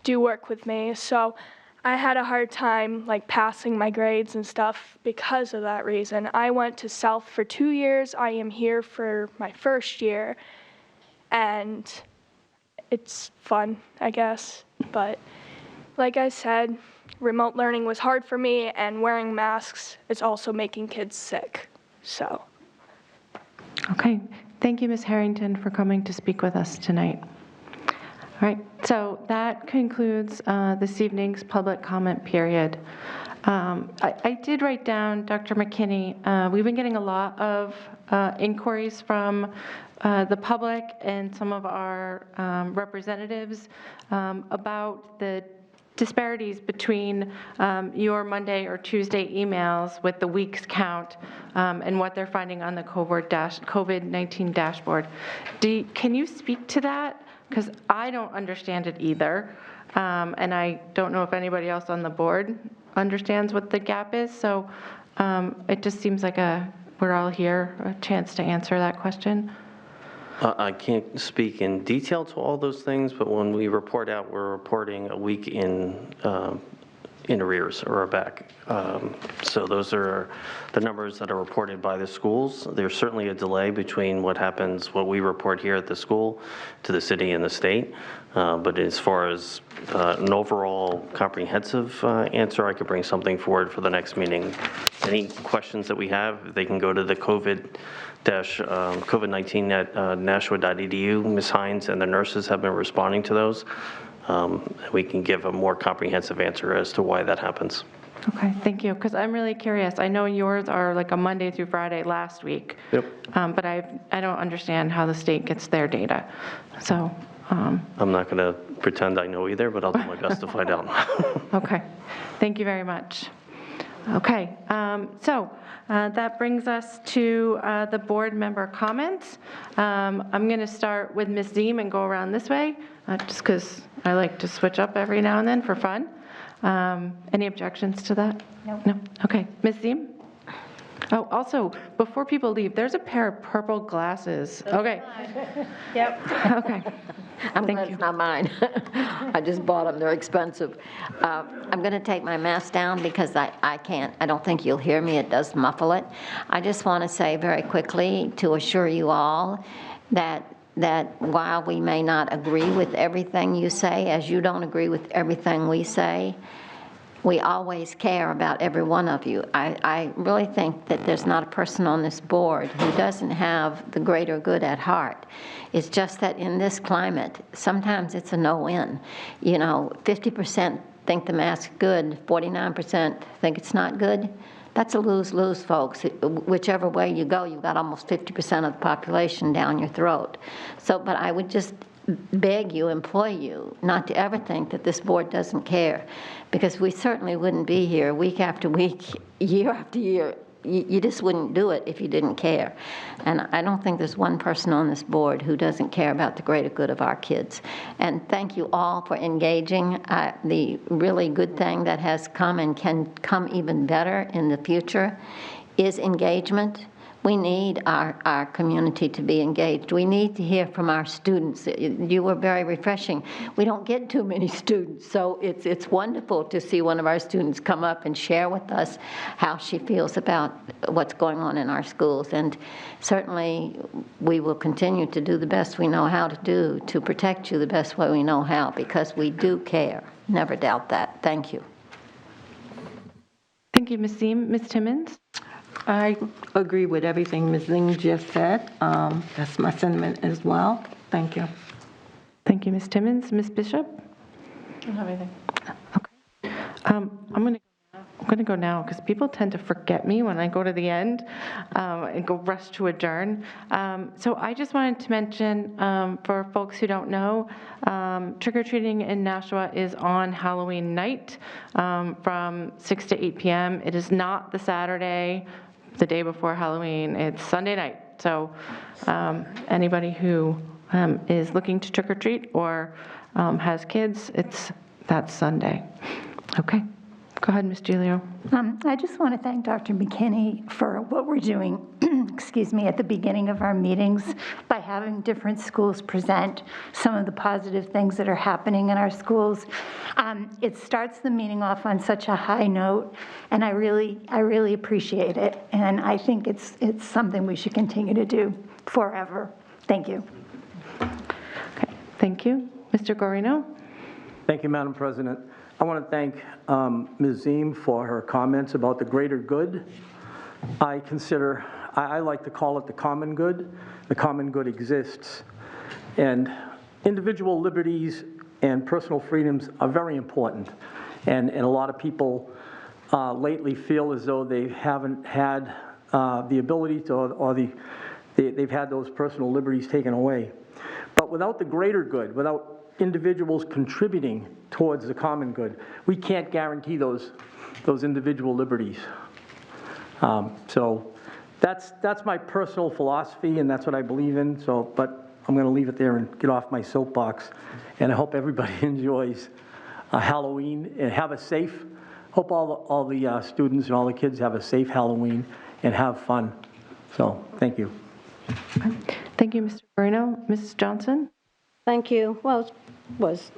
do work with me. So I had a hard time passing my grades and stuff because of that reason. I went to South for 2 years. I am here for my first year, and it's fun, I guess. But like I said, remote learning was hard for me, and wearing masks is also making kids sick. So. Okay, thank you, Ms. Harrington, for coming to speak with us tonight. All right, so that concludes this evening's public comment period. I did write down, Dr. McKinney, we've been getting a lot of inquiries from the public and some of our representatives about the disparities between your Monday or Tuesday emails with the weeks count and what they're finding on the COVID-19 dashboard. Can you speak to that? Because I don't understand it either, and I don't know if anybody else on the board understands what the gap is, so it just seems like we're all here, a chance to answer that question. I can't speak in detail to all those things, but when we report out, we're reporting a week in arrears or back. So those are the numbers that are reported by the schools. There's certainly a delay between what we report here at the school to the city and the state. But as far as an overall comprehensive answer, I could bring something forward for the next meeting. Any questions that we have, they can go to the COVID-19 at nashua.edu. Ms. Hines and the nurses have been responding to those. We can give a more comprehensive answer as to why that happens. Okay, thank you, because I'm really curious. I know yours are like a Monday through Friday last week. Yep. But I don't understand how the state gets their data. So. I'm not going to pretend I know either, but I'll do my best to find out. Okay, thank you very much. Okay, so that brings us to the board member comments. I'm going to start with Ms. Ziem and go around this way, just because I like to switch up every now and then for fun. Any objections to that? No. No? Okay, Ms. Ziem? Oh, also, before people leave, there's a pair of purple glasses. Okay. Yep. Okay. I'm glad it's not mine. I just bought them. They're expensive. I'm going to take my mask down because I don't think you'll hear me. It does muffle it. I just want to say very quickly to assure you all that while we may not agree with everything you say, as you don't agree with everything we say, we always care about every one of you. I really think that there's not a person on this board who doesn't have the greater good at heart. It's just that in this climate, sometimes it's a no-win. 50% think the mask's good, 49% think it's not good. That's a lose-lose, folks. Whichever way you go, you've got almost 50% of the population down your throat. But I would just beg you, implore you, not to ever think that this board doesn't care, because we certainly wouldn't be here week after week, year after year. You just wouldn't do it if you didn't care. And I don't think there's one person on this board who doesn't care about the greater good of our kids. And thank you all for engaging. The really good thing that has come and can come even better in the future is engagement. We need our community to be engaged. We need to hear from our students. You were very refreshing. We don't get too many students, so it's wonderful to see one of our students come up and share with us how she feels about what's going on in our schools. And certainly we will continue to do the best we know how to do to protect you the best way we know how, because we do care. Never doubt that. Thank you. Thank you, Ms. Ziem. Ms. Timmons? I agree with everything Ms. Zing just said. That's my sentiment as well. Thank you. Thank you, Ms. Timmons. Ms. Bishop? I don't have anything. Okay. I'm going to go now because people tend to forget me when I go to the end and go rush to adjourn. So I just wanted to mention, for folks who don't know, trick-or-treating in Nashua is on Halloween night from 6 to 8 p.m. It is not the Saturday, the day before Halloween. It's Sunday night. So anybody who is looking to trick-or-treat or has kids, that's Sunday. Okay. Go ahead, Ms. Giglio. I just want to thank Dr. McKinney for what we're doing, excuse me, at the beginning of our meetings by having different schools present some of the positive things that are happening in our schools. It starts the meeting off on such a high note, and I really appreciate it. And I think it's something we should continue to do forever. Thank you. Okay, thank you. Mr. Guarino? Thank you, Madam President. I want to thank Ms. Ziem for her comments about the greater good. I like to call it the common good. The common good exists. And individual liberties and personal freedoms are very important. And a lot of people lately feel as though they haven't had the ability to, or they've had those personal liberties taken away. But without the greater good, without individuals contributing towards the common good, we can't guarantee those individual liberties. So that's my personal philosophy, and that's what I believe in. So, but I'm going to leave it there and get off my soapbox. And I hope everybody enjoys Halloween and have a safe. Hope all the students and all the kids have a safe Halloween and have fun. So, thank you. Thank you, Mr. Bruno. Mrs. Johnson? Thank you. Well,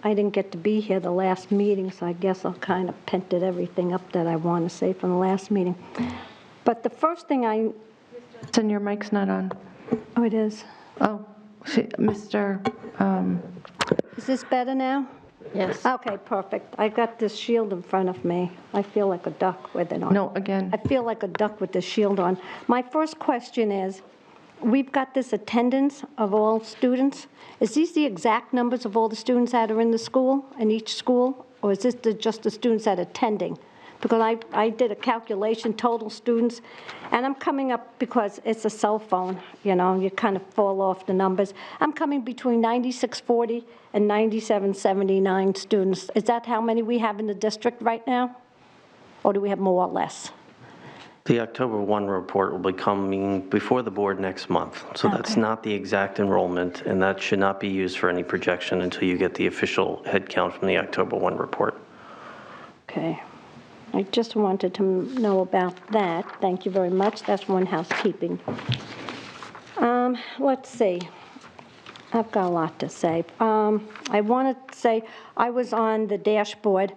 I didn't get to be here the last meeting, so I guess I'll kind of pented everything up that I want to say from the last meeting. But the first thing Johnson, your mic's not on. Oh, it is. Oh, Mr. Is this better now? Yes. Okay, perfect. I got this shield in front of me. I feel like a duck with it on. No, again. I feel like a duck with the shield on. My first question is, we've got this attendance of all students. Is these the exact numbers of all the students that are in the school, in each school? Or is this just the students that are attending? Because I did a calculation, total students, and I'm coming up, because it's a cell phone, you know, you kind of fall off the numbers. I'm coming between 9640 and 9779 students. Is that how many we have in the district right now? Or do we have more or less? The October 1 report will be coming before the board next month. So that's not the exact enrollment, and that should not be used for any projection until you get the official head count from the October 1 report. Okay. I just wanted to know about that. Thank you very much. That's one housekeeping. Let's see. I've got a lot to say. I want to say I was on the dashboard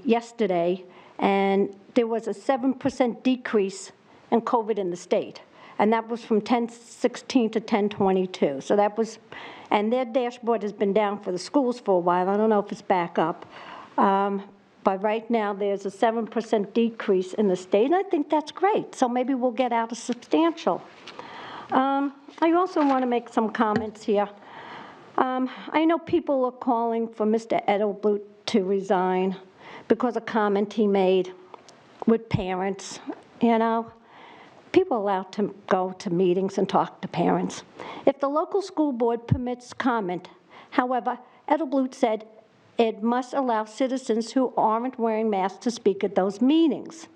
yesterday, and there was a 7% decrease in COVID in the state, and that was from 10/16 to 10/22. So that was, and their dashboard has been down for the schools for a while. I don't know if it's back up. But right now, there's a 7% decrease in the state, and I think that's great. So maybe we'll get out a substantial. I also want to make some comments here. I know people are calling for Mr. Edelblut to resign because a comment he made with parents. You know, people are allowed to go to meetings and talk to parents. If the local school board permits comment, however, Edelblut said, it must allow citizens who aren't wearing masks to speak at those meetings.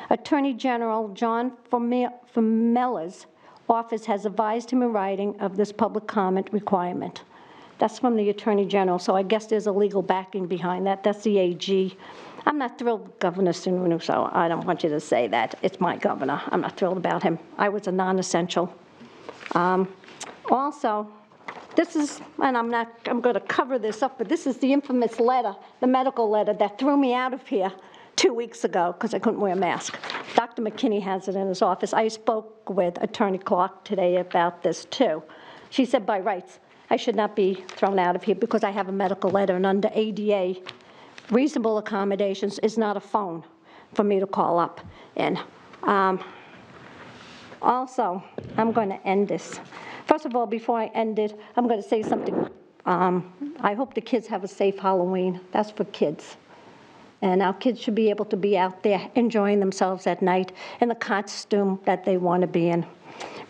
Attorney General John Formella's office has advised him in writing of this public comment requirement. That's from the Attorney General, so I guess there's a legal backing behind that. That's the AG. I'm not thrilled with Governor Sununu, so I don't want you to say that. It's my governor. I'm not thrilled about him. I was a non-essential. Also, this is, and I'm going to cover this up, but this is the infamous letter, the medical letter that threw me out of here 2 weeks ago because I couldn't wear a mask. Dr. McKinney has it in his office. I spoke with Attorney Clark today about this too. She said by rights, I should not be thrown out of here because I have a medical letter, and under ADA, reasonable accommodations is not a phone for me to call up in. Also, I'm going to end this. First of all, before I end it, I'm going to say something. I hope the kids have a safe Halloween. That's for kids. And our kids should be able to be out there enjoying themselves at night in the costume that they want to be in.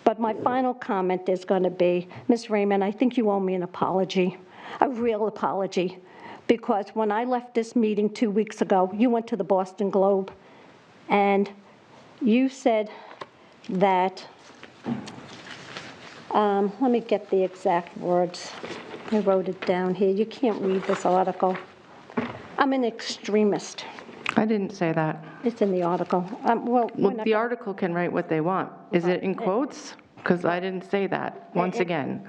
But my final comment is going to be, Ms. Raymond, I think you owe me an apology, a real apology, because when I left this meeting 2 weeks ago, you went to the Boston Globe, and you said that, let me get the exact words. I wrote it down here. You can't read this article. I'm an extremist. I didn't say that. It's in the article. Well, the article can write what they want. Is it in quotes? Because I didn't say that, once again.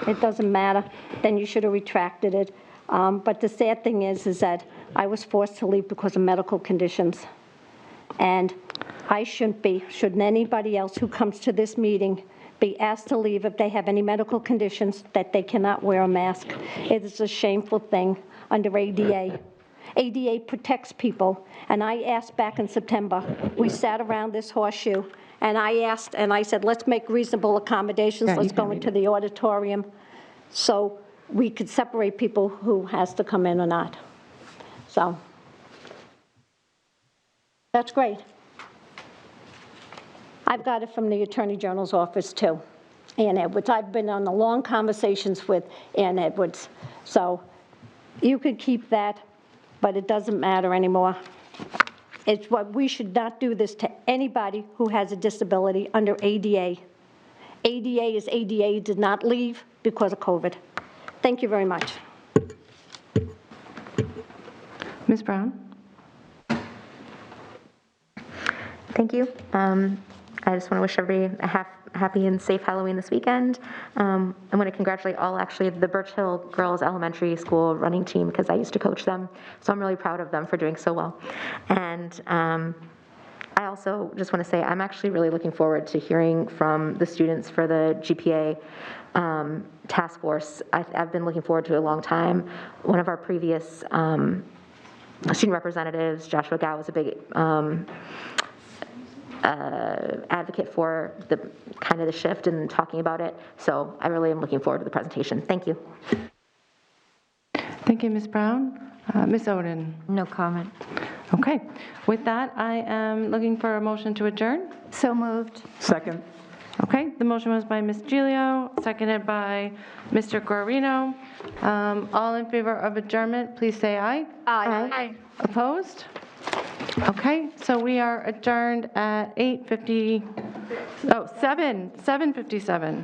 It doesn't matter. Then you should have retracted it. But the sad thing is that I was forced to leave because of medical conditions. And I shouldn't be. Shouldn't anybody else who comes to this meeting be asked to leave if they have any medical conditions that they cannot wear a mask? It is a shameful thing under ADA. ADA protects people, and I asked back in September, we sat around this horseshoe, and I asked, and I said, let's make reasonable accommodations, let's go into the auditorium, so we could separate people who has to come in or not. So, that's great. I've got it from the Attorney General's office too, Ann Edwards. I've been on the long conversations with Ann Edwards. So you could keep that, but it doesn't matter anymore. It's what we should not do this to anybody who has a disability under ADA. ADA is ADA, did not leave because of COVID. Thank you very much. Ms. Brown? Thank you. I just want to wish everybody a happy and safe Halloween this weekend. I want to congratulate actually, the Birch Hill Girls Elementary School running team, because I used to coach them, so I'm really proud of them for doing so well. And I also just want to say I'm actually really looking forward to hearing from the students for the GPA task force. I've been looking forward to it a long time. One of our previous student representatives, Joshua Gow, was a big advocate for the kind of the shift and talking about it. So I really am looking forward to the presentation. Thank you. Thank you, Ms. Brown. Ms. Oden? No comment. Okay. With that, I am looking for a motion to adjourn. So moved. Second. Okay, the motion was by Ms. Gilio, seconded by Mr. Guarino. All in favor of adjournment, please say aye. Aye. Opposed? Okay, so we are adjourned at 7:57.